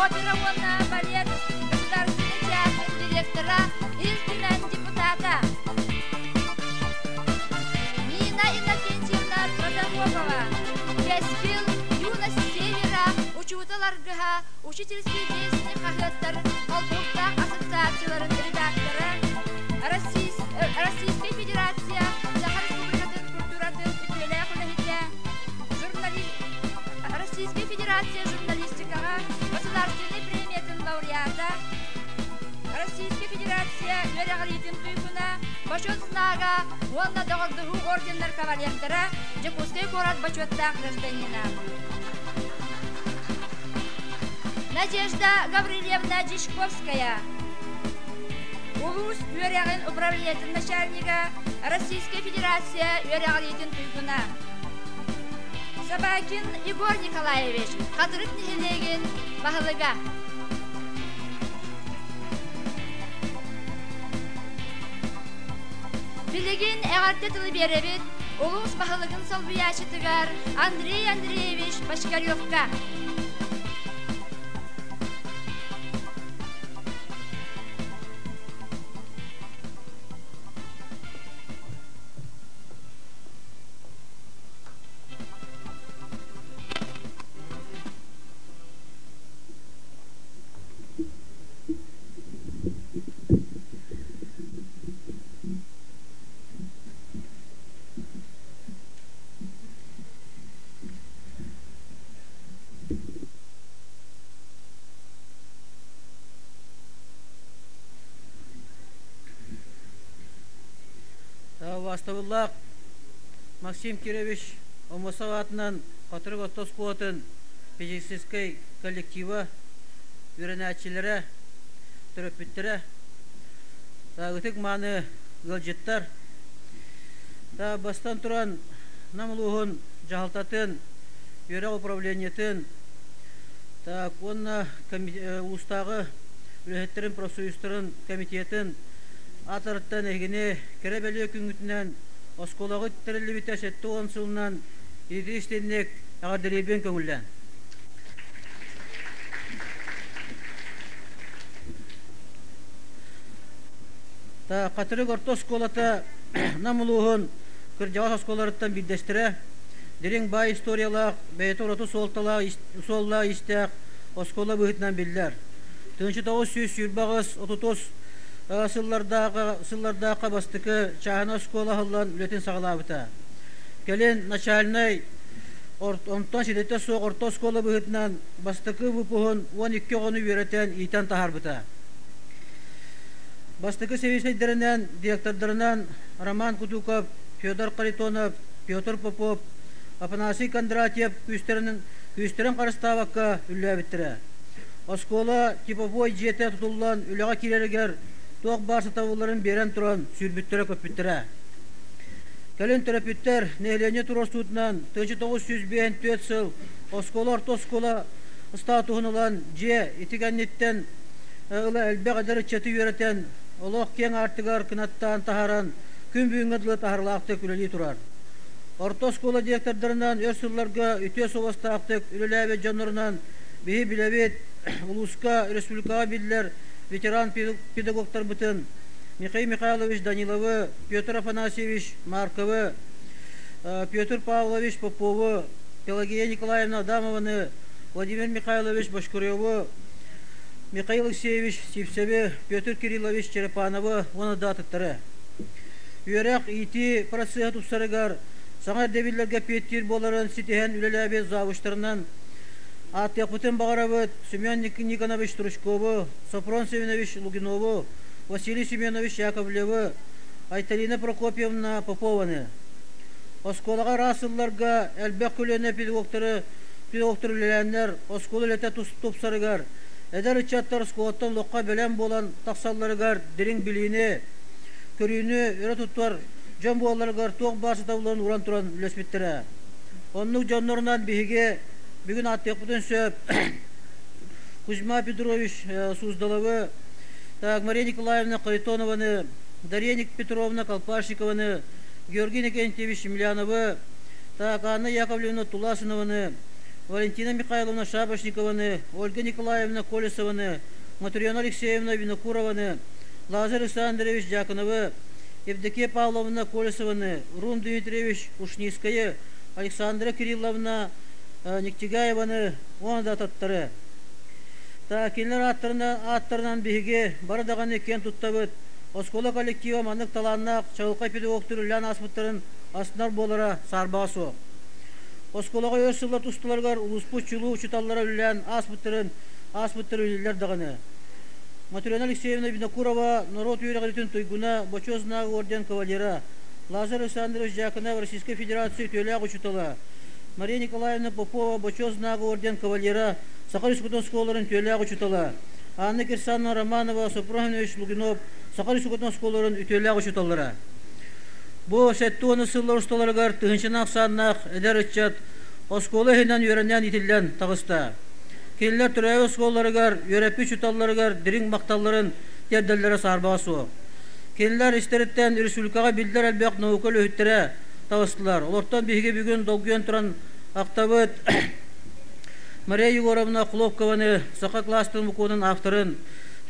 Опера Уанна Балет Государственный театр директора Илтүмен депутата Нина Иннокентьевна Протопопова, Кеспил, юность Севера, учуталаргыха, учительский действий хахеттар, Алтуктак ассоциацияларын редакторы, Российской Федерация, Saha Respublikatın культуратын үтеле кулахите, Российской Федерация журналистикага, Государственный премиятын лауреата, Российской Федерация Üyerekritin Туйгуна, Бачот знага, Уанна доғырдығы орденлер кавалердара, Жакускай город Бачоттақ гражданина. Надежда Гаврилевна Дишковская, Улус Üyereğin управлениятын начальника, Российской Федерация Üyerekritin Туйгуна. Собакин Егор Николаевич, Кадырык Нихелегин, Бағылыға. Билигин эғарте тылы беребит, улус бағылығын сол бұяшытығар Андрей Андреевич Башкаревка. Ваставуллах Максим Кирович Омосов атынан Қатырық Отос Қуатын педагогический коллектива үйренәтчілері, түрөппіттері, үтік маны ғылжеттар, бастан тұран намылуғын жағалтатын үйрек управлениетін, онна ұстағы үләхеттерін профсоюздарын комитетін атырыттан әгіне кәрәбәлі күнгітінен осколағы тәрілі бітәш әтті оған сылынан едістеннек ағардыребен көңілден. Қатырық орта осколата намылуғын кіржауас осколарыттан биддестірі, дерен бай историялақ, бәйті ұраты солла истәқ оскола бұғытынан білдер. Тыңшы тауыз сүйіс юрбағыз 30 сыллардаға бастықы чағына оскола ғылан үлетін сағылабыта. Кәлен начальный онтан шедетті соқ орта оскола бұғытынан бастықы бұпығын 12 ғыны үйретен итан тахарбыта. Бастықы севесейдерінен, директордарынан Роман Кутуков, Федор Каритонов, Петр Попов, Афанасий Кондратьев күйістерін қарыставаққа үлі әбіттірі. Оскола типовой жете тұтылған үліға керерігер тоқ барсы тавыларын берен тұран сүрбіттірі көпбіттірі. Кәлін түрәпіттер нәйлене тұростуытынан 1954 сыл Оскола орта оскола статуғынылан же етігеннеттен ұлы әлбе қадары четі үйретен олық кен артығар кінаттан тахаран күн бүйінгіділі тахарлақтық үлелі тұрар. Орта оскола директордарынан өрсылларға үте совастақтық үлеләбе жанырынан бейі білебет улуска республикага биллер ветеран педагогтар бытын Михаил Михайлович Даниловы, Петр Афанасьевич Марковы, Петр Павлович Поповы, Пелагея Николаевна Адамовны, Владимир Михайлович Башкуревы, Михаил Алексеевич Сипсеве, Петр Кириллович Черепановы, оны датыттары. Үйерек ити процесс тұпсарығар, саңар дебиллерге петтир боларын ситеген үлеләбе завуштарынан Атек бұтын бағаравыд Семен Никонович Тручковы, Сопрон Семенович Лугиновы, Василий Семенович Яковлевы, Айталина Прокопьевна Попованы. Осколаға расылларға әлбәк күліне педагогтары үлеләнлер, осколы ләтә тұпсарығар, әдәр үтчаттар сколаттан лоққа бәлән болан тақсалларығар дерің білейіне, көрүйіні өрі тұттар жан болаларығар тоқ барсы табыларын уран тұран үлеспеттірі. Онның жанларынан бейге бүгін аттек бұтын сөп Кузьма Петрович Суздаловы, Мария Николаевна Харитонованы, Дарья Петровна Колпашникованы, Георгий Никентьевич Емельяновы, Анна Яковлевна Туласынованы, Валентина Михайловна Шабашникованы, Ольга Николаевна Колесованы, Матурьяна Алексеевна Винокурованы, Лазарь Александрович Дьяконовы, Евдокия Павловна Колесованы, Рум Дмитриевич Ушнийская, Александра Кирилловна Никтигаеваны, оны да таттары. Келер аттарынан бейге барадаған екен тұттабыд, Оскола коллектива мандық таланнақ чағылқай педагогтыр үлән асмыттарын астынар болара сарбағасу. Осколаға өсілер тұстыларғар ұлыспу чулу учиталлара үлән асмыттыр үлелер дағаны. Матурьяна Алексеевна Винокурова, народ үйрәғалетін тойгуна, Бочознағы орден кавалера, Лазарь Александрович Дьяконов, Российской Федерации түйеләғ учитала, Мария Николаевна Попова, Бочознағы орден кавалера, Сахарис-Кутон сколарын түйеләғ учитала, Анна Кирсанна Романова, Сопронович Лугинов, Сахарис-Кутон сколарын түйеләғ учиталлара. Бұл сәтті оны сыллар ұсталарығар тұғыншынақ саннақ әдер үтчат, осколы хенен үйрәнен итілден тағыста. Келілер түрәйі осколарығар, үйрәпі чуталарығар, дирин мақталарын тердәллері сарбағасу. Келілер істеріттен республикаға білдер әлбәқ наукөл өйттері тағыстылар. Олортан бейге бүгін долгүйен тұран ақтабыд Мария Егоровна Хлопкованы, Сақа кластың мұқуының авторын,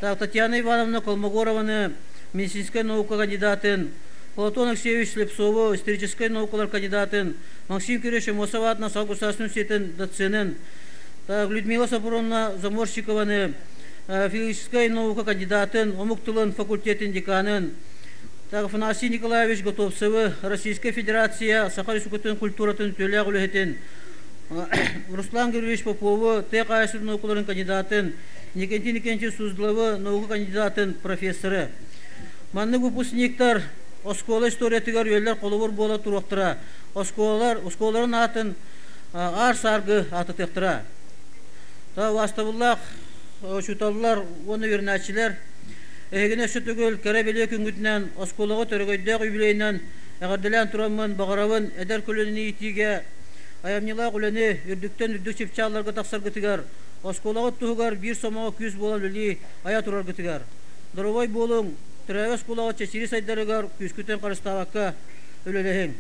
Татьяна Ивановна Колмогорованы, медицинская наука кандидатын, Платон Алексеевич Слепцову, историческая наукалар кандидатын, Максим Кириллович Мосоватна, Саугусасным сетен доценен, Людмила Сапуровна Заморщикованы, филологическая наука кандидатын, Омуктылын факультетін деканын, Афанасий Николаевич Готовцевы, Российская Федерация, Сахарис-Кутын культуратын төләғ үліхетін, Руслан Георгиевич Попову, ТКС наукаларын кандидатын, Никентий Суздаловы, наука кандидатын, профессоры. Манны выпускниктар Оскола историятыгар үйлер қолуыр бола тұрақтыра. Осколарын атын ар-сарғы аты тектіра. Вастабыллақ, шуталылар, оны вернәтшілер, әйгіне сүтігіл кәрәбелі күнгітінен, Осколаға төрігойдақ үйбілейінен, әғарділән тұрамын, бағаравын, әдер көлініне итиге, аямнилақ үліні, үрдіктен үрдік чепчаларға тақсар гітігар, Осколаға тұғығар, бір сомаға күз болан үлі ая тұрар гітігар. Дұрывай болың, Түрәйөс бұлаға чесері сайдарығар күскүтен қарыстағаққа өлелейін.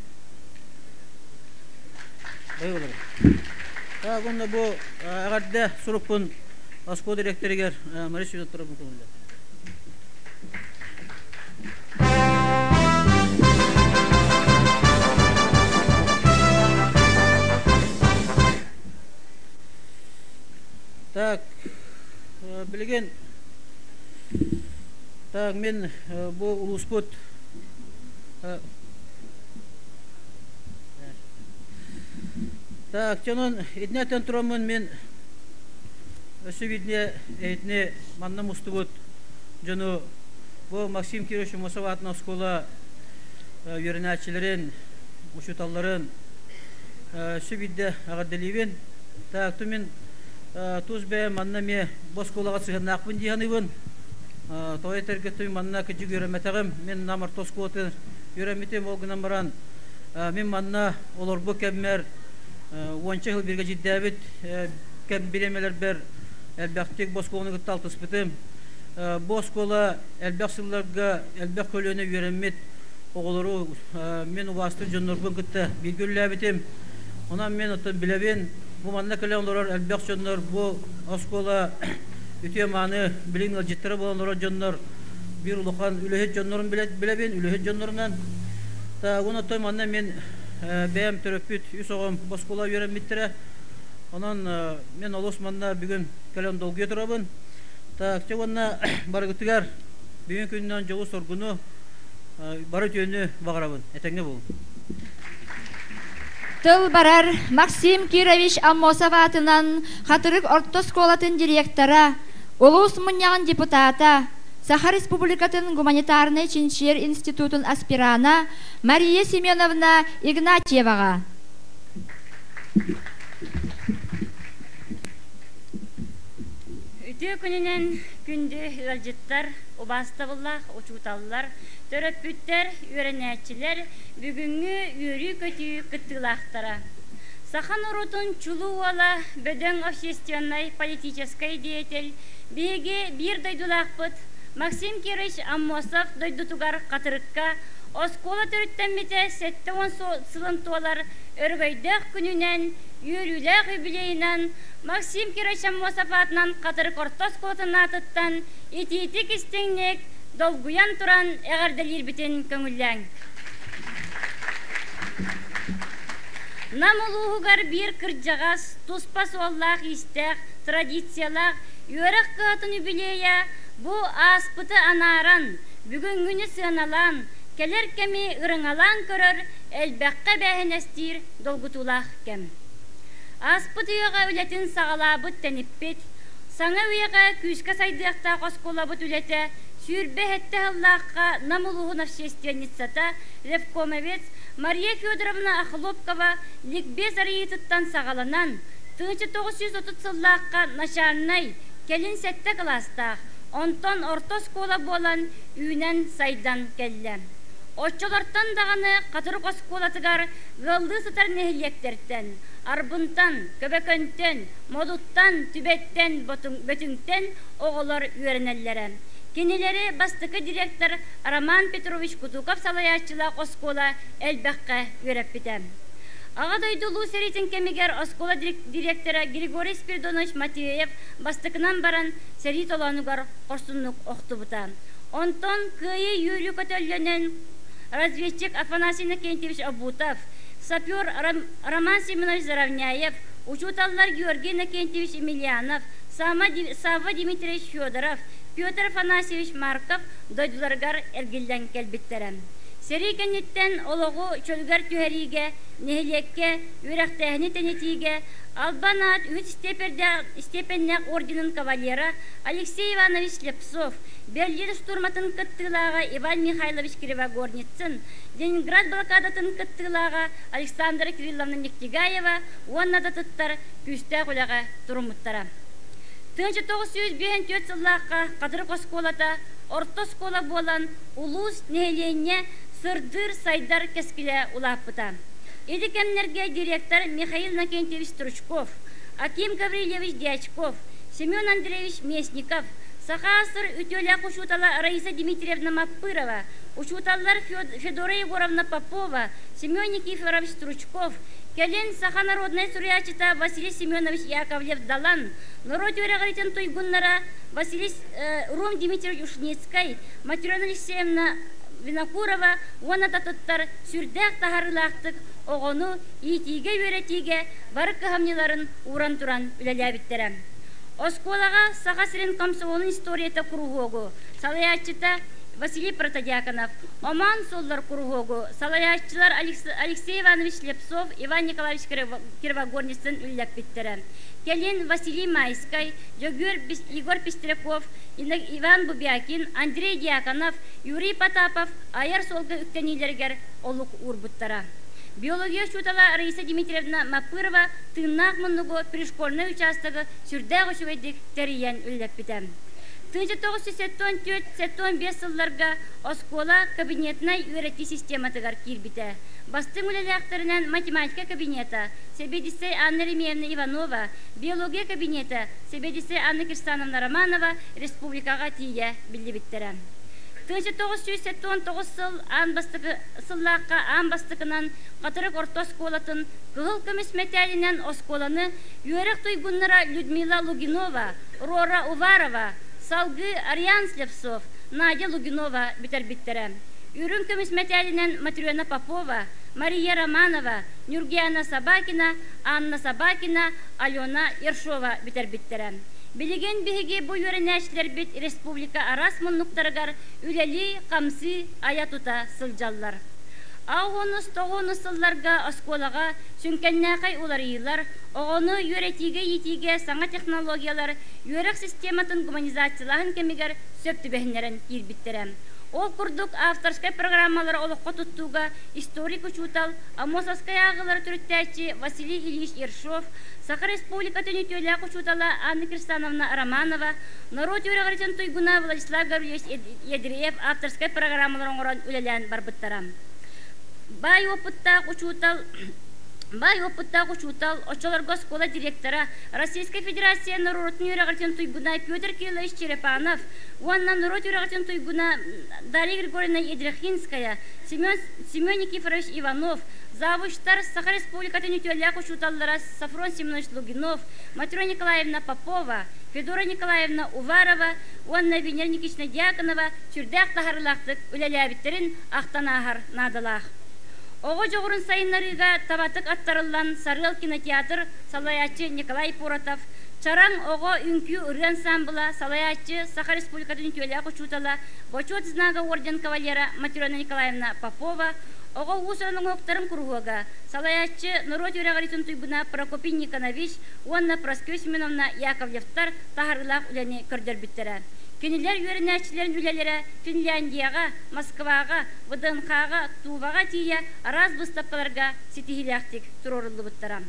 Бұнда бұл әғарды сұрықпын Аско директоригер Марис Юдаттыры мұқылында. Так, білген Так, мен бұл ұлыспыт Так, чанон етнәтен тұрамын мен өсі видне етне маннам ұстығыт жону бұл Максим Кирович Мосоватна скола үйерінәтшілерін, ұшыталарын өсі видде ағадделейбен. Так, түмен тұз бә маннаме бұл сколаға сығын ақпын дейханыбын. Той тергетті манна күджік үйреметағым, мен намар тоскуаты үйреметем олғынан баран, мен манна оларбы кәбмәр 10 жыл бірге жиддәбіт кәб беремелер бәр әлбәқтек босқоғыны күтті алтыспытым. Босқола әлбәқ сылларға әлбәқ көліне үйремет оғылыру мен ұбасты жонларбын күтті білгілі әбітім. Онан мен ұттын біләбен bu manna kelendorlar elbek jönler bu oskola ütüye many bilim жилдері bolanlar jönler bir ulukan ülehet jönlerin bileben ülehet jönlerinden ta onu toy manna men bäm töröpüt üsogum oskola öğrenmittire ondan men olus manna bugün kelendol getirabın ta çogonna bargıtıgar bugün günden jogu sorgunu barı jönü bagarabın etenge bu. Тыл барар Максим Кирович Аммосов атынан Хатырык ортосколатын директора, Улус Муньяган депутата, Саха Республикатын гуманитарный чинчер институтын аспирана Мария Семеновна Игнатьевага. Үтө күнүнен күндү ылжыттар, убастабыллах, учуталлар, төрөппүттер, үйренәчилер бүгүнгү үйрү көтү кыттылахтара. Сахан урутун чулууала бөдөң общественной политической деятель биге бир дойдулахпыт Максим Кирович Аммосов дойдутугар катырыкка оскола төрүттенмите 7-10 сылын туалар өргөйдөх күнүнен үйрүлэх юбилейинен Максим Кирович Аммосов атынан катырык ортос колотун атыттан ититик истеңнек долгуян туран эгерделир битен көңүлләң. Намулугар бир кырджагас туспас оллах истех традициялах үйрөх катын юбилея бу аспыты анаран бүгүнгүнү сыналан келер кеми ырыңалан көрөр элбекке бәһенестир долгутулах кем. Аспыты үйга үлетин сагалабыт тениппит саңа үйга күскө сайдыакта косколабыт үлете сүйрбехетте аллахка намулугун общественницата Левкомовец Мария Федоровна Ахлопкова ликбез арыйытыттан сагаланан 1930 сыллаакка начальный келин сетте класстах онтон ортос кола болан үйнен сайдан келле. Оччолортан даганы катырык осколатыгар гылды сытар нехилектерден, арбынтан, көбөкөнтөн, модуттан, түбеттен, бөтүңтен оголор үйренеллере. Кенелери бастыкы директор Роман Петрович Кутуков салаяччылак оскола элбекке үйрөппите. Ага дойдулуу серитин кемигер оскола директора Григорий Спиридонович Матвеев бастыкынан баран серит оланугар корсунлук октубута. Онтон кыйы юрю көтөллөнөн разведчик Афанасий Накентьевич Абутов, сапер Роман Семенович Заровняев, учуталлар Георгий Накентьевич Емельянов, Сава Дмитриевич Федоров, Петр Афанасьевич Марков дойдуларгар эргилден келбиттерем. Серикенеттен ологу чөлгөр түһәриге, нехилекке, үрәхтәһни тенетиге, Албанат үт степеннәк орденын кавалера Алексей Иванович Лепсов, Берлин штурматын кыттылага Иван Михайлович Кривогорницын, Ленинград блокадатын кыттылага Александра Кирилловна Нектигаева, оннада тыттар күстә кулага турумуттара. 1904 сыллакка кадыр косколата, орто скола болан улус нехиленне сырдыр сайдар кескиле улаппыта. Эдикемнерге директор Михаил Накентьевич Стручков, Аким Гаврилевич Дьячков, Семен Андреевич Местников, Сахасыр Ütölä учутала Раиса Дмитриевна Маппырова, учуталлар Федора Егоровна Попова, Семен Никифорович Стручков, Келен Саха народная сурячита Василий Семенович Яковлев Далан, народ юрягаритен туйгуннара Василий Ром Дмитриевич Ушницкай, Матрена Алексеевна Винокурова, вона татыттар сүрдәк тахарылақтык оғыну итиге өретиге барық қағамнеларын уран-туран үлеләбіттерем. Осколаға Сахасырын комсомолын историята кругогу, салаячыта Василий Протодиаконов, Оман Солдар кругогу, салаячылар Алексей Иванович Лепсов, Иван Николаевич Кривогорницын үлеләбіттерем. Келин Василий Майскай, Егор Пестряков, Иван Бубякин, Андрей Дьяконов, Юрий Потапов, Аяр Солга үктенилергер олук урбуттара. Биология шутала Раиса Дмитриевна Мапырова тыннақ мұнығы пришкольный участығы сүрдәғі шүвейдік тәриян үлләппітем. 1974-75 сылларга оскола кабинетнай үйрети систематыгар кирбите. Бастың үлеләқтарынан математика кабинета, Себедисей Анна Ремьевна Иванова, биология кабинета, Себедисей Анна Кирсановна Романова республикаға тие білді біттерен. 1979 сыл сыллаққа анбастықынан қатырық орта сколатын кығыл көміс мәтәлінен осколаны үйерек тұйгуннара Людмила Лугинова, Рора Уварова, Салгы Арьянслевсов, Надя Лугинова бітер-біттерем. Үрін көміс мәтәлінен Матрена Попова, Мария Романова, Нюргиана Собакина, Анна Собакина, Алена Ершова бітер-біттерем. Билеген биһиги бу йөренәчләр бит республика арас муннуктарыгар үләли, камсы, аятута сылжаллар. Ауғонус тоғонус сылларга осколага сүнкәннәкай уларыйлар, оғону йөретиге етиге саңа технологиялар йөрек систематын гуманизациялаһын кемигер сөптүбәһиннәрен кирбиттерәм. Ол курдук авторскай программалар олыққа туттуга историк учутал Амосовскай ағылар түріттәчі Василий Ильич Ершов, Саха Республика төнетеләк учутала Анна Кирсановна Романова, народ юрагыртен туйгуна Владислав Гаврилович Ядреев авторскай программалар оңыран үлелән барбыттарам. Бай опытта учутал Очолорго школа директора Российской Федерации народный юрагартен туйгуна Петр Кириллович Черепанов, Уанна народ юрагартен туйгуна Дарья Григорьевна Едрехинская, Семен Никифорович Иванов, завуштар Саха Республика төнетеләк учуталлара Сафрон Семенович Лугинов, Матрена Николаевна Попова, Федора Николаевна Уварова, Уанна Венера Никитична Дьяконова, Чүрдәк тахарлактык үләләбиттерин ахтанахар надалах. Оғы жоғырын сайынларыға табатық аттарылан Сарыл кинотеатр салаячы Николай Поротов, Чараң оғы үнкі үрі ансамбыла салаячы Саха Республикатын төләк учутала Бочот знага орден кавалера Матрена Николаевна Попова, оғы ұсырының оқтарын күрғуға салаячы народ юрағаритын туйбына Прокопий Никонович, Уанна Проскева Семеновна Яковлевтар тахарылақ үләне көрдер біттері. Кенелер үйерінәшілерін үлелері Финляндияға, Москваға, ВДНХ-ға, Туваға тия араз бұстапқаларға сетихиляқтик тұрорылы бұттарам.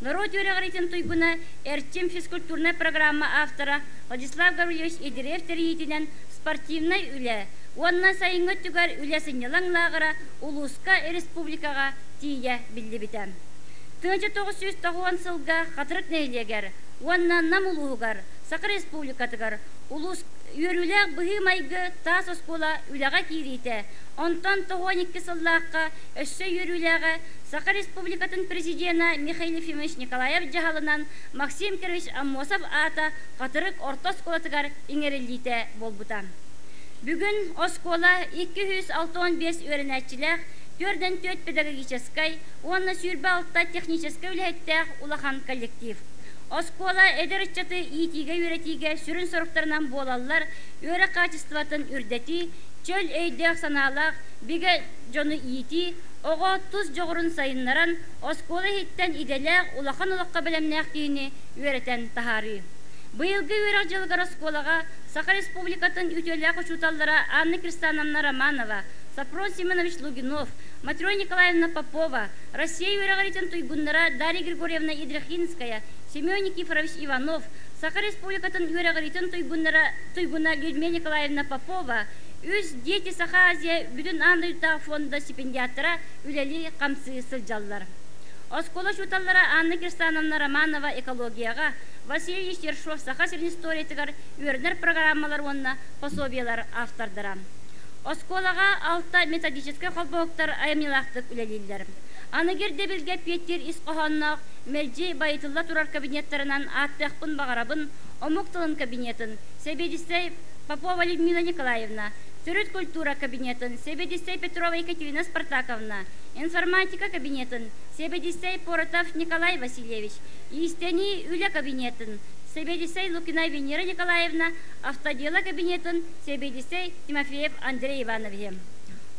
Народ үйерағаритын туйгуна әрчем физкультурная программа автора Владислав Гаврилович Ядреев тәрейетінен спортивнай үлі, онна сайыңы түгар үлесін елаңлағыра Улуска республикаға тия білді бітем. 1990 сылға қатырық нәйлегер, онна намулуғығар, Саха республикатығар, Улус үйеріләк бұғы майғы тас оскола үләға кейрейті. Онтан 12 сыллаққа өссі үйеріләға Саха республикатын президена Михаил Ефимович Николаев жағалынан Максим Кирович Амосов ата қатырық орта осколатығар еңерілдейті болбутан. Бүгін оскола 265 үйерінәтчіләқ, 4-4 педагогическай, онна сүрбі алтта техническай үләйттәқ улахан коллектив. Оскола эдерчаты итиге үйретиге сүрін сұрықтарынан болалар, өре качестватын үрдети, чөл өйдек саналақ, биге жоны ити, оға тұз жоғырын сайынларан, оскола хиттен иделәқ, улахан улаққа білемнәқ кейіні өретен тахары. Бұйылғы өрек жылғар осколаға Саха Республикатын үтеләқ учуталлара Анна Кирсановна Романова, Сафрон Семенович Лугинов, Матрена Николаевна Попова, Россия юрагаритен туйгуннара Дарья Григорьевна Едрехинская, Семен Никифорович Иванов, Саха Республикатын юрагаритен туйгуна Людмила Николаевна Попова, үз дети Саха Азия бүтін андайта фонда стипендиаттара үләли қамсы сылжаллар. Оскола шуталлара Анна Кирсановна Романова экологияға, Василий Ершов Саха среднесториятығар өрнер программалар онна пособиялар автордара. Осколаға алта методический қолбауқтар айымилақтық үләлейлер. Анығер дебілге петтер исқоғаннақ, мәлжей байытылла тұрар кабинеттарынан аттықпын бағарабын, омуқтылын кабинетін, Себедистей Попова Людмила Николаевна, Түріт культура кабинетін, Себедистей Петрова Екатерина Спартаковна, информатика кабинетін, Себедистей Поротов Николай Васильевич, Истени Үля кабинетін, Себедисей Лукина Венера Николаевна, автодела кабинетін, Себедисей Тимофеев Андрей Иванович.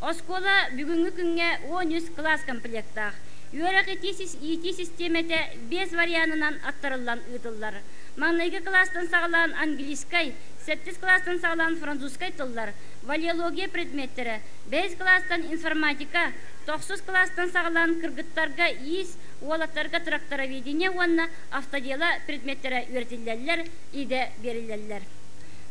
Оскола бүгінгі күнге 13 класс комплектақ. Үйерек ити системете без варианынан аттарылан ұйдылар. Маңнайғы класстан сағылан английскай, 7 класстан сағылан французскай тыллар, валиология предметтері, 5 класстан информатика, 9 класстан сағылан кыргыттарға ис, уолаттарға трактороведение уанна автодела предметтері үйретілелер, иде берілелер.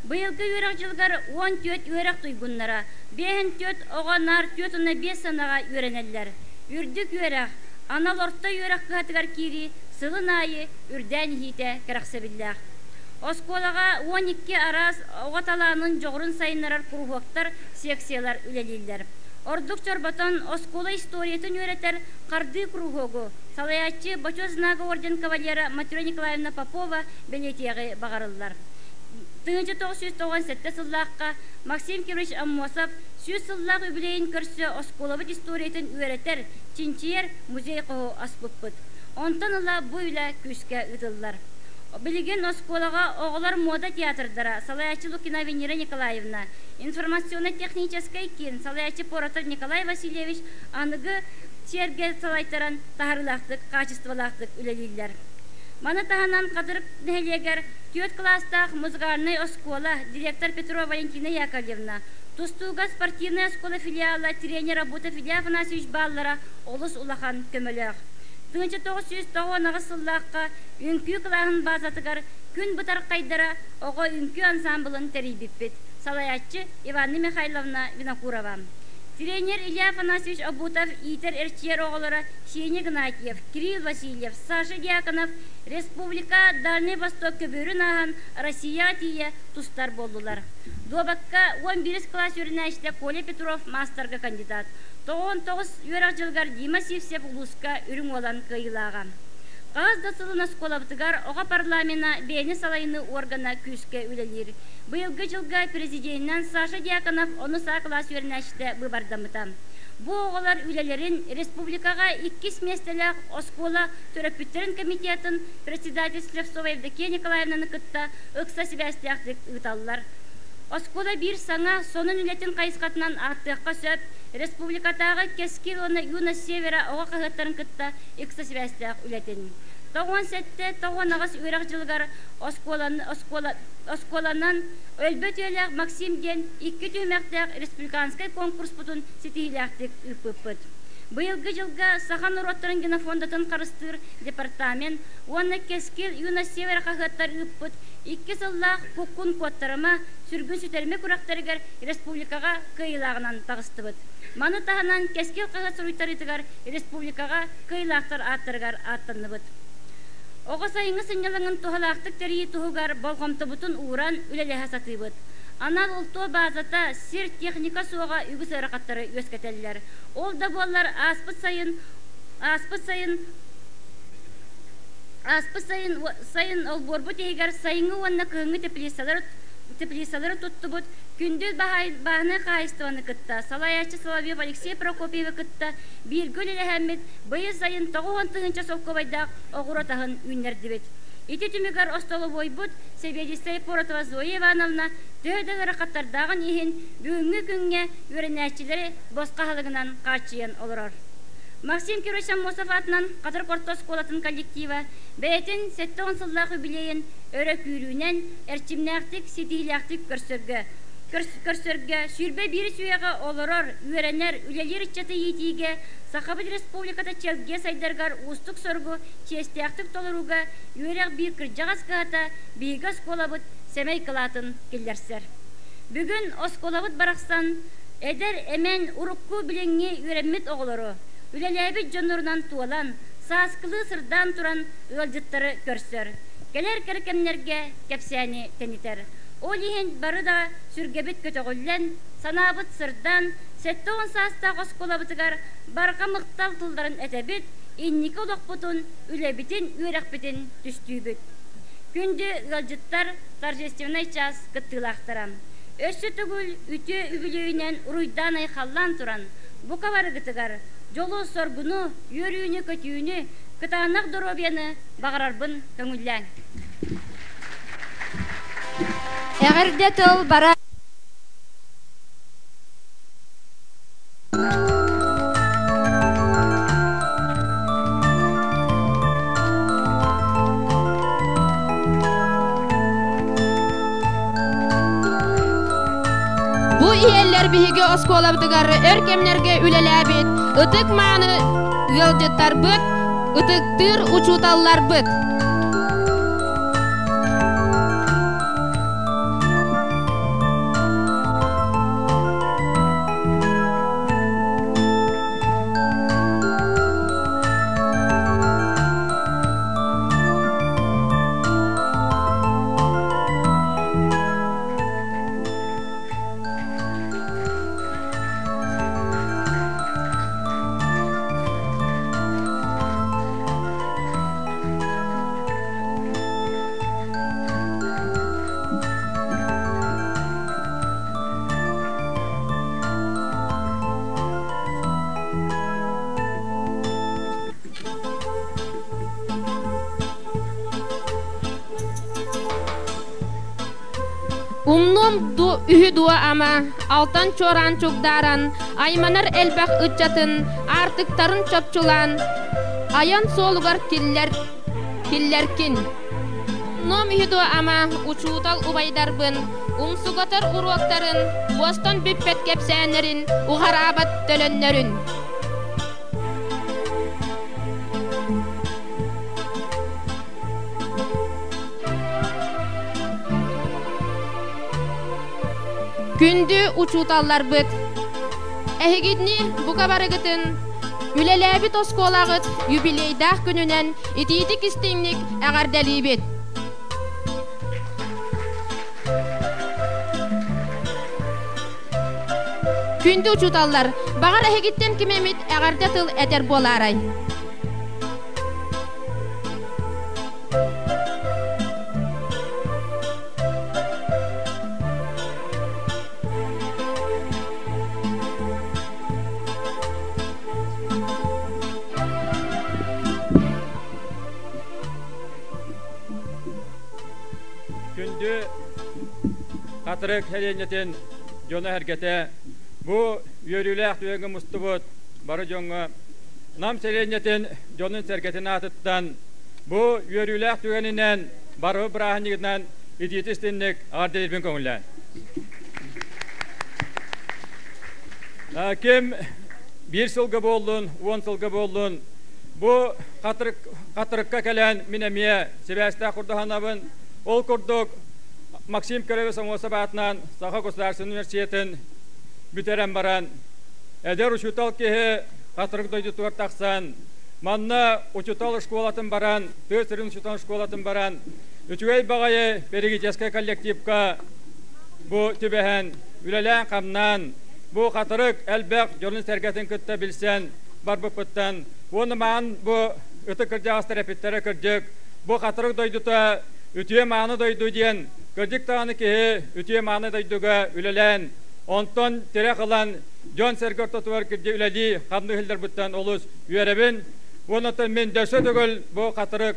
Бұйылғы үйрек жылғар 14 үйрек тұйгуннара, 5 оғанар 4-5 санаға үйренелер. Үрдік үйрек, анал орта үйрек қағатығар кири, сылын айы үрдән хейте кәрақсабілләқ. Осколага 12 арас оғаталанын жоғырын сайынарар курухоктар секциялар үлелилер. Ордук чорботон оскола историятын өретер қарды курухогу. Салаячы Бочо знага орден кавалера Матюра Николаевна Попова белетеги бағарылар. 1997 сыллаққа Максим Кириллович Аммосов сүйіз сыллақ үбілейін көрсі осколабыт историятын өретер Чинчиер музей қоғу аспыппыт. Онтан ыла бұйла күске үділлар. Билеген осколага оғылар мода театрдара Салаячы Лукина Венера Николаевна, информационно-технический кен Салаячы Поратов Николай Васильевич анығы серге салайтаран тахарлақтық, качестволақтық үлелейлер. Маны таханан қадыр нәлегер 4 класстақ музыгарный оскола директор Петрова Валентина Яковлевна, Тустуга спортивная школа филиала тренер работа Филия Афанасьевич Баллара олыс улахан көмөлөк. 1990 сыллаққа үнкі қылағын базатығар күн бұтар қайдара оға үнкі ансамблын тәрейбіппет. Салаячы Иванна Михайловна Винокурова. Тренер Илья Афанасьевич Абутов, Итер Эрчер оғылары Сеня Гнатьев, Кирилл Васильев, Саша Дьяконов, Республика Дальний Восток көбірін ағын Россия тие тустар болдылар. Добакка 11 класс өрінәшті Коля Петров мастерға кандидат. 9 өрәк жылғар Дима Севсеп ұлысқа үрің olan кыйлаған. Қағызда сылын осколабытығар оға парламена бейні салайыны органа күске үлелер. Бұйылғы жылға президентінен Саша Дьяконов оны са класс өрінәшті бұбардамыта. Бұ оғалар үлелерін республикаға 2 местелі оскола төрөпүттерін комитетін председательство Евдокия Николаевнаны кытта ықса себәстіяқтық ұталылар. Оскола бір саңа сонын үлетін қайысқатынан аттыққа сөп, республикатағы кескил оны юна севера оға қағыттарын кытта ықса себәстіяқ үлетін. 97-9 өрәк жылғар осколанан өлбөт өйләк Максим ден 2 түймәқтәк республиканскай конкурс бұтын сетейләқтік үппіппіт. Бұйылғы жылға Сахан ұроттарын генофондатын қарыстыр департамент, оны кескил юна севера қағыттар үппіт, 2 сыллақ көккін коттарыма сүргін сүтерме күрақтарығар республикаға кыйлағынан тағыстыбыт. Маны тағынан кескил қағыт сұруйтарытығар республикаға кыйлақтар аттырығар аттаныбыт. Оға сайыңы сынялыңын тұхалақтық тәрейі тұхығар болғамты бұтын ұран үлелі хасатыбыт. Анал ұлто базата сер техника суға үгіс әрақаттары өскетелілер. Ол да болар аспыт сайын ол борбут егер сайыңы онна кыңы теплесалары тұтты бұд, күндіз бағаны қайыстываны кытта, Салаячы Соловьев Алексей Прокопьевы кытта, бір гөл елі әмет, бұйы сайын 9-10 совко байдақ оғыратағын үнерді бет. Ити түмігар остоловой бұд, Себедистей Поратова Зоя Ивановна, түйді ғырақаттардағын ехін бүгінгі күнге өрінәтчілері босқа халығынан қачыян олырар. Максим Кириллович Аммосов атынан Қатыр Кортос колатын коллектива бәйтін 7-10 сыллақ үбілейін өрі күйрүүнен әрчімнәқтік, сетейләқтік көрсөрге, сүрбе бір сүйеға олырар, үйеренер, үлелер итчаты етейге, Сақабыт республиката челге сайдаргар устық соргу, честияқтық толыруға, үйерек бір кіржағас қағата, бейгі осколабыт, сәмей қылатын келдерсер. Бүгін осколабыт барақсан, әдер әмен ұрыққу біленге үйеренмет оғылыры, үлеләбі жонырынан туалан, саскылы сырдан туран өлжіттары көрсөр. Келер кәркемнерге кәпсәні тәнітер. Ол ехен бары да сүргебет көтіғілен, санабыт сырдан, 7-10 састақ осколабытығар барға мұқтал тұлдарын әтәбет, еннекі олық бұтын, үләбітін, үйрәқбітін түстүйбіт. Күнді өлжіттар торжественный час кыттылақтырам. Өссі түгіл үте үбілейінен ұруйдан айқаллан тұран. Бұқа бары кытығар, жолу соргуну, үйрүйіні көтүйіні, кытағанақ доробияны бағарарбын көңіллән. Әғірде тұл бара. Бу иеллер биһиге осколабдыгар өркемнерге үлеләбит, ытык маны ылжыттар быт, ытыктыр учуталлар быт. Umnum du ühü dua ama altan çoran çokdaran aymanar elbaq ıçatın artıktarın çapçulan ayan solugar killerkin nom ühü dua ama uçutal ubaydarbın umsugatar uruaktarın boston bippet kepsenlerin uharabat dölönlerin Gündü uçutallar bıt. Ehigidni bu kabarıgıtın ülelebi toskolağıt yubileydah gününen ititik istinlik ağardalibet. Gündü uçutallar bağır ehigitten kimemit ağardatıl eder bolaray. Gündü katırık helenyetin jonu herkete bu yörülek düğünü mustubut barı jonu nam helenyetin jonun serketini atıttan bu yörülek düğününden barı bırahanlıktan idiyetistinlik ağırdelibin konular. Kim bir sılgı bollun, 10 sılgı bollun bu katırıkka gelen minemiye Sivas'ta kurduhanabın ol kurduk Maksim Köreves Omosabatnan Saha Goslarsan Üniversitetin büteren baran eder uçutal kehe katırık doydu tuvar taksan manna uçutal şkolatın baran tığsırın uçutal şkolatın baran üçügey bağayı perigi ceske kollektivka bu tübehen ülelen kamnan bu katırık elbek yolun sergetin kütte bilsen barbıpıttan onu man bu ötü kırcağız terapitleri kırcık bu katırık doydu ta ütüye mağını doydu diyen kırcık tağını ki ütüye mağını doyduga ülelen onton tere kılan John Sergör tutuvar kırcı üleli kamdı hilder bütten oluz üyerebin onuntan min döşe dögül bu katırık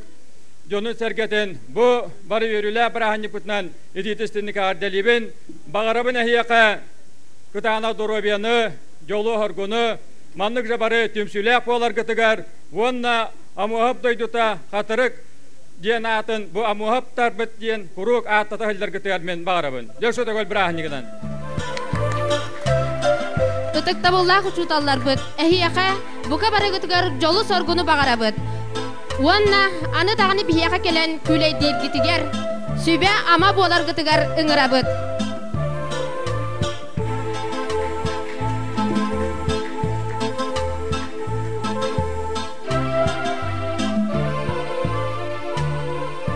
John'un sergetin bu barı yürüle bırahanı bütten iditistinlik ağırdelibin bağırabın ehiyaka kıtağına dorobiyanı yolu horgunu manlık jabarı tümsülek bolar gıtıgar onna amuhab doyduta katırık diyen atın bu amuhab tarbet diyen kuruk atata hildar gıtıgar men bağırabın döşe dögül bırahanıgıdan Tutukta bullah uçutallar bıt ehiyaka buka barı gıtıgar yolu sorgunu bağırabıt onna anı dağını bihiyaka gelen küley deyip gitiger sübe ama bolar gıtıgar ıngırabıt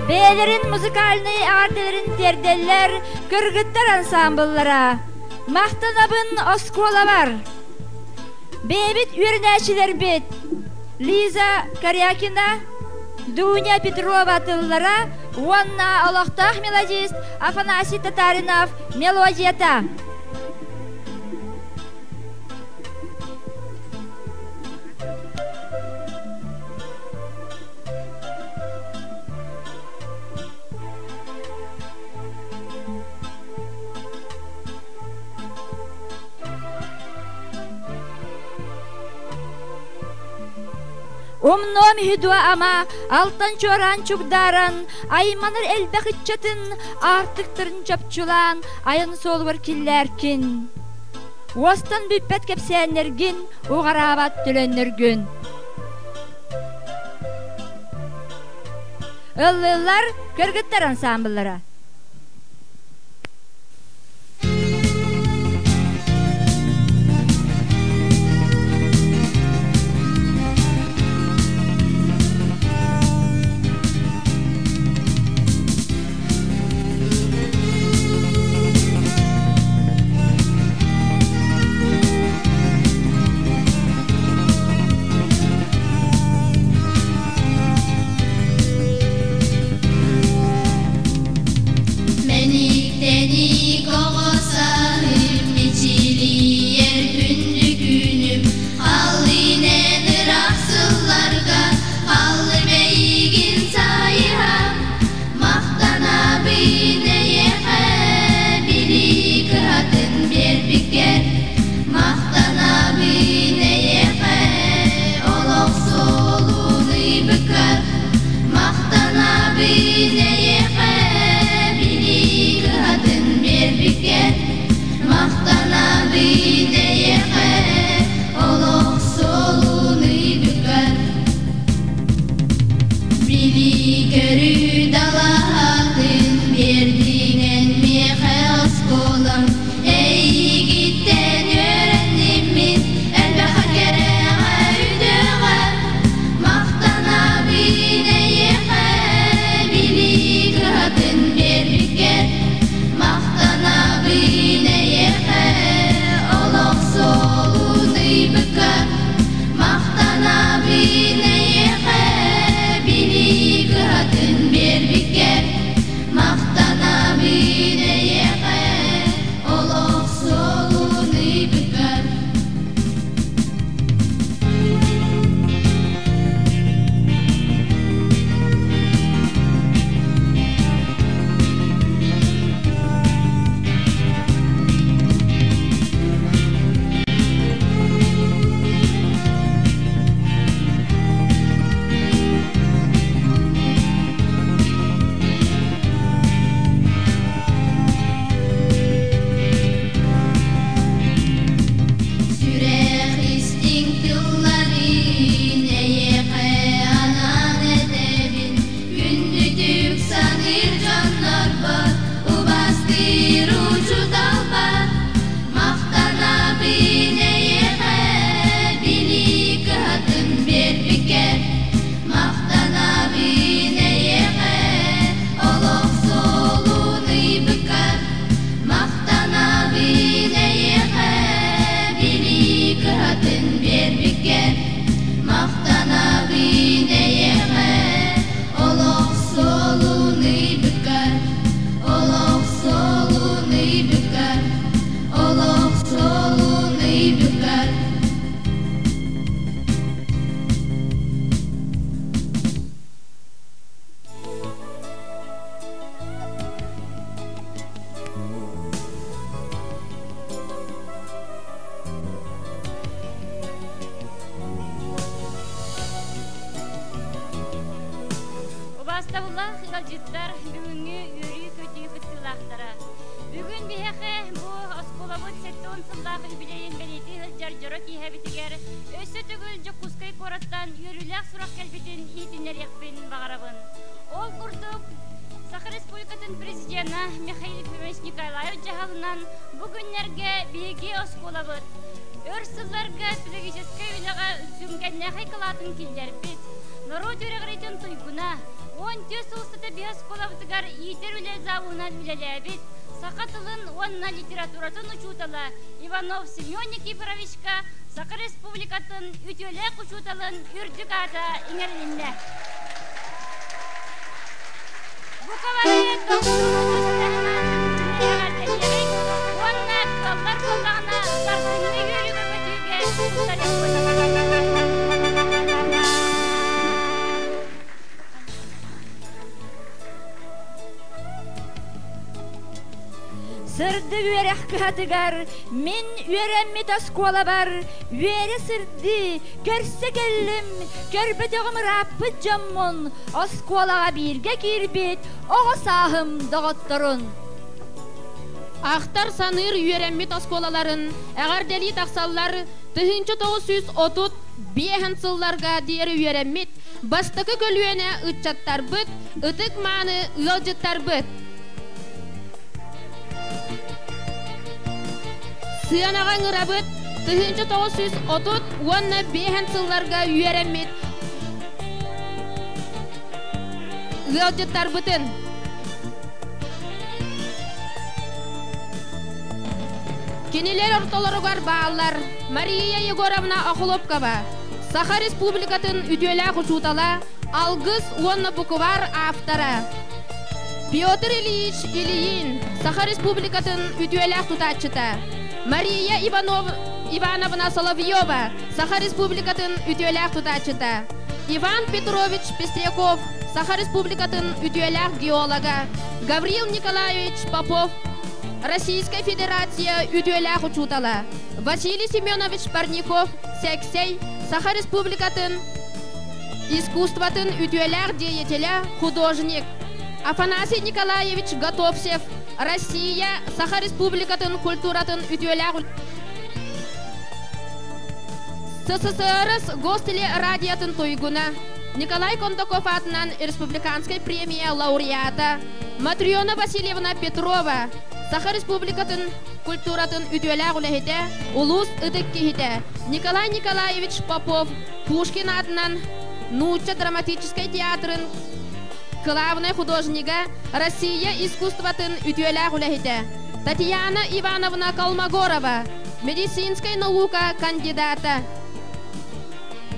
Beylerin müzikalini ağırdelerin terdeller, kırgıtlar ansambıllara. Mahtanabın oskola var. Beybit ürneçiler bit. Liza Karyakina, Dunya Petrova tıllara, Vanna Allah'tah melodist, Afanasi Tatarinov melodiyata. Umnom hüdua ama alttan çoran çukdaran aymanır elbek iççatın artıktırın çapçulan ayın sol var killerkin Vostan büppet kepsenlergin uğarabat tülönürgün Illılar kırgıtlar ansambıllara бируучу далба, мактана бинееге, биник атын бербикен, мактана бинееге, олок солун ыйбыкан, мактана бинееге, биник атын бербикен, мактана бинееге, олок солун ыйбыкан, олок солун ыйбыкан, олок солун ыйбыкан. Убастабылла хыгалжыттар бүгүнгү үрүү көтүү кыттылаахтара. Бүгүн биһэхэ бу осколабыт 7 сыллаах юбилейин белити жаржоро киһэбитигер өссө түгүл жокускай кораттан үрүлээх сурак келбитин иитиннерекпин багарабын. Ол курдук Саха Республикатын президента Михаил Ефимович Николаев жаһалынан бүгүннерге биги осколабыт өрсылларга педагогическая үлага зүмкеннäхай кылатын килдербит. Народ үрегрейтен туйгуна, он төс улсыты бес колабытыгар иетер үле завунан үлелебит. Саха тылын онна литературатын учутала Иванов Семен Никифоровичка Саха Республикатын үтөлек учуталын үрдүк ата иңерлинне. Бу кабарыйы онна каллар коллагына сартынны үрүгө көтүүгө Сырды үерек кыһатыгар, мин үерэммит оскола бар, үере сырды, көрсе келлим, көрбөтөгім раппыт жаммон, осколаға бирге кирбит, оғысағым доғытторун. Ахтар саныр үерэммит осколаларын, әғар дели тақсаллар, 1930 сылларға дейір үерэммит, бастықы көлуене ұтчаттар бұд, ұтық маны ұлжыттар бұд. Сыянаған ұрабыт 1930 сылларға үйерәмет ұлжыттар бұтын. Кенелер орталары бар бағалар Мария Егоровна Охолопкова, Саха Республикатын үтелі құшутала Алгыз Онна Буквар автора. Петр Ильич Ильин, Саха Республикатын үтелі тұтатчыта. Мария Ивановна Соловьева, Саха Республикатын үтелі тұтатчыта. Иван Петрович Пестряков, Саха Республикатын үтелі геолога. Гаврил Николаевич Попов, Российская Федерация үтелі құчутала. Василий Семенович Парников, Сексей, Саха Республикатын искусстватын үтелі деятеля, художник. Афанасий Николаевич Готовсев, Россия, Саха Республикатын культуратын үтелі СССР Гостеле радиатын тойгуна. Николай Кондаков атынан республиканской премия лауреата. Матриона Васильевна Петрова, Саха Республикатын культуратын үтелі ғулахите, улус ыдык кихите. Николай Николаевич Попов, Пушкин атынан Нуча драматической театрын главная художника, Россия искусстватын үтелі ғулахите. Татьяна Ивановна Колмогорова, медицинская наука кандидата.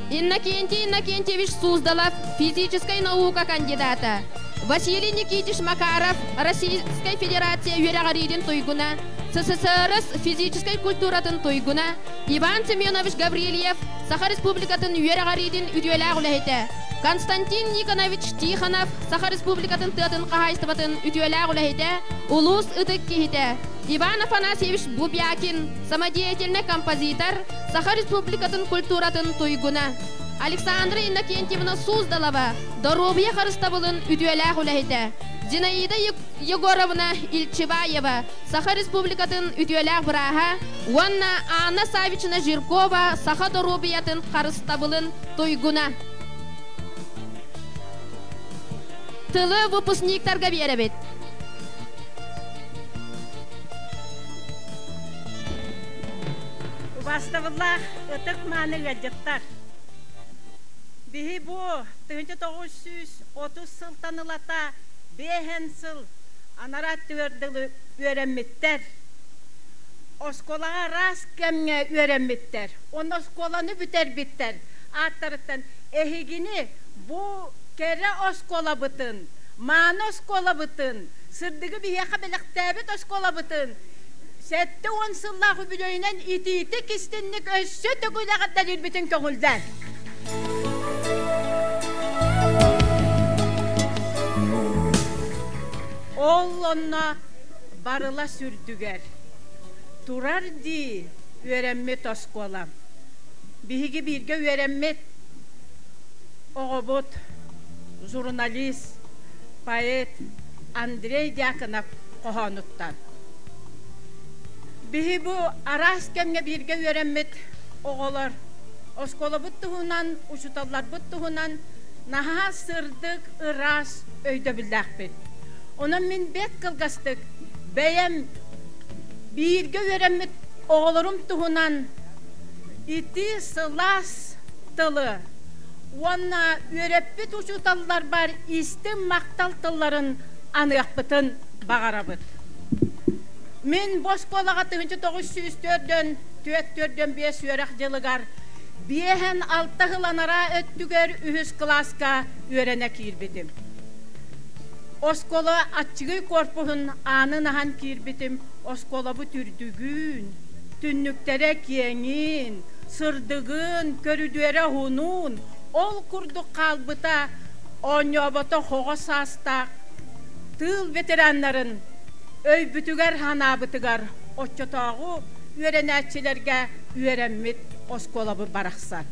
Иннокентий Иннокентьевич Суздалов, физическая наука кандидата. Василий Никитич Макаров, Российская Федерация Юрягаридин Туйгуна, СССР физической культуратын Туйгуна, Иван Семенович Гаврильев, Саха Республикатын Юрягаридин үтелі ғулахите. Константин Никонович Тихонов, Саха Республикатын тыатын қағайстыватын үтелі ғулахите, улус үтік кихите. Иван Афанасьевич Бубякин, самодеятельный композитор, Саха Республикатын культуратын Туйгуна. Александра Иннокентьевна Суздалова, Доробья Харыстабылын үтелі ғулахите. Зинаида Егоровна Ильчеваева, Саха Республикатын үтелі бұраға. Уанна Анна Савична Жиркова, Саха Доробьятын Харыстабылын Туйгуна. Тылы выпускниктарға беребет. Ubastağıllah ıtık manı gacıttar. Bihi bu 1930 sıl tanılata 5 sıl anarat tördülü öğrenmitler. Oskolağa rast kemge öğrenmitler. On oskolanı büter bitter. Artarıttan ehigini bu kere oskola bıtın. Man oskola bıtın. Sırdığı bir yaka belektabet oskola bıtın. Sette 10 sıllahu bilöğünen iti kistinlik össü tüküyle kadar bütün köhülden. Oğluna barıla sürdüger. Turar di öğrenmet oskolam. Bihigi birge öğrenmet oğubut, jurnalist, poet Andrei Diakonov kohanuttan. Bihi bu aras kemge birge öğrenmet oğular. Oskola buttuğunan, uçutallar buttuğunan naha sırdık ıras öyde billahbet. Ona min bet kılgastık. Beyem birge öğrenmet oğullarım tuğunan iti sılas tılı. Ona öğreppet uçutallar bar istim maktal tılların anıyakbıtın bağarabıt. Min boskolağa 1904'dön 5 öğrak yılıgar. Biehen 6 hılanara öttüger 3 klaska öğrene kirbidim. Oskola açıgı korpuhun anı nahan kirbidim. Oskola bu türdügün, tünnüktere kiyengin, sırdığın, körüdüere hunun, ol kurduk kalbıta, onyobata hoğa sastak, tıl veteranların, öy bütüger hanabıtıgar, oçotağı öğrenetçilerge öğrenmit oskolabı baraksan.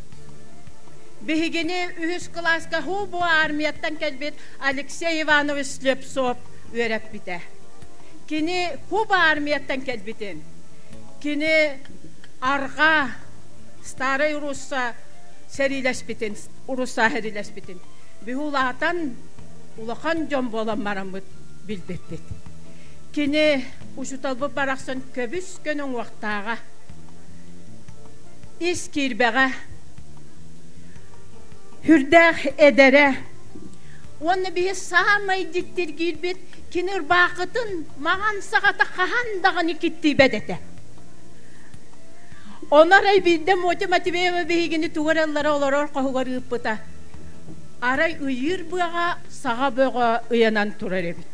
Bihigini 3 klaska hu bu armiyattan kelbet Alexey Ivanovich Slepsov öğrep bite. Kini hu bu armiyattan kelbetin. Kini arga Staray Russa serileşbitin, Russa serileşbitin. Bihulatan ulakan jom bolan maramıt bilbetbet. Kini uçutalbı baraksan köbüs gönün vaktağa is kirbeğe hürdağ edere onu bir sağmay diktir girbet kinir bakıtın mağan sağata kahan dağını gitti bedete. Onaray bilde motivative behigini tuvarallara olar kahugar ıpıta. Aray uyur buğa sağa buğa uyanan turar ebit.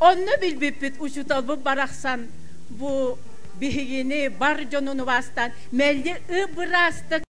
Onu bilbipit uçutalbı baraksan bu behigini bar jonunu vastan meldi ıbrastık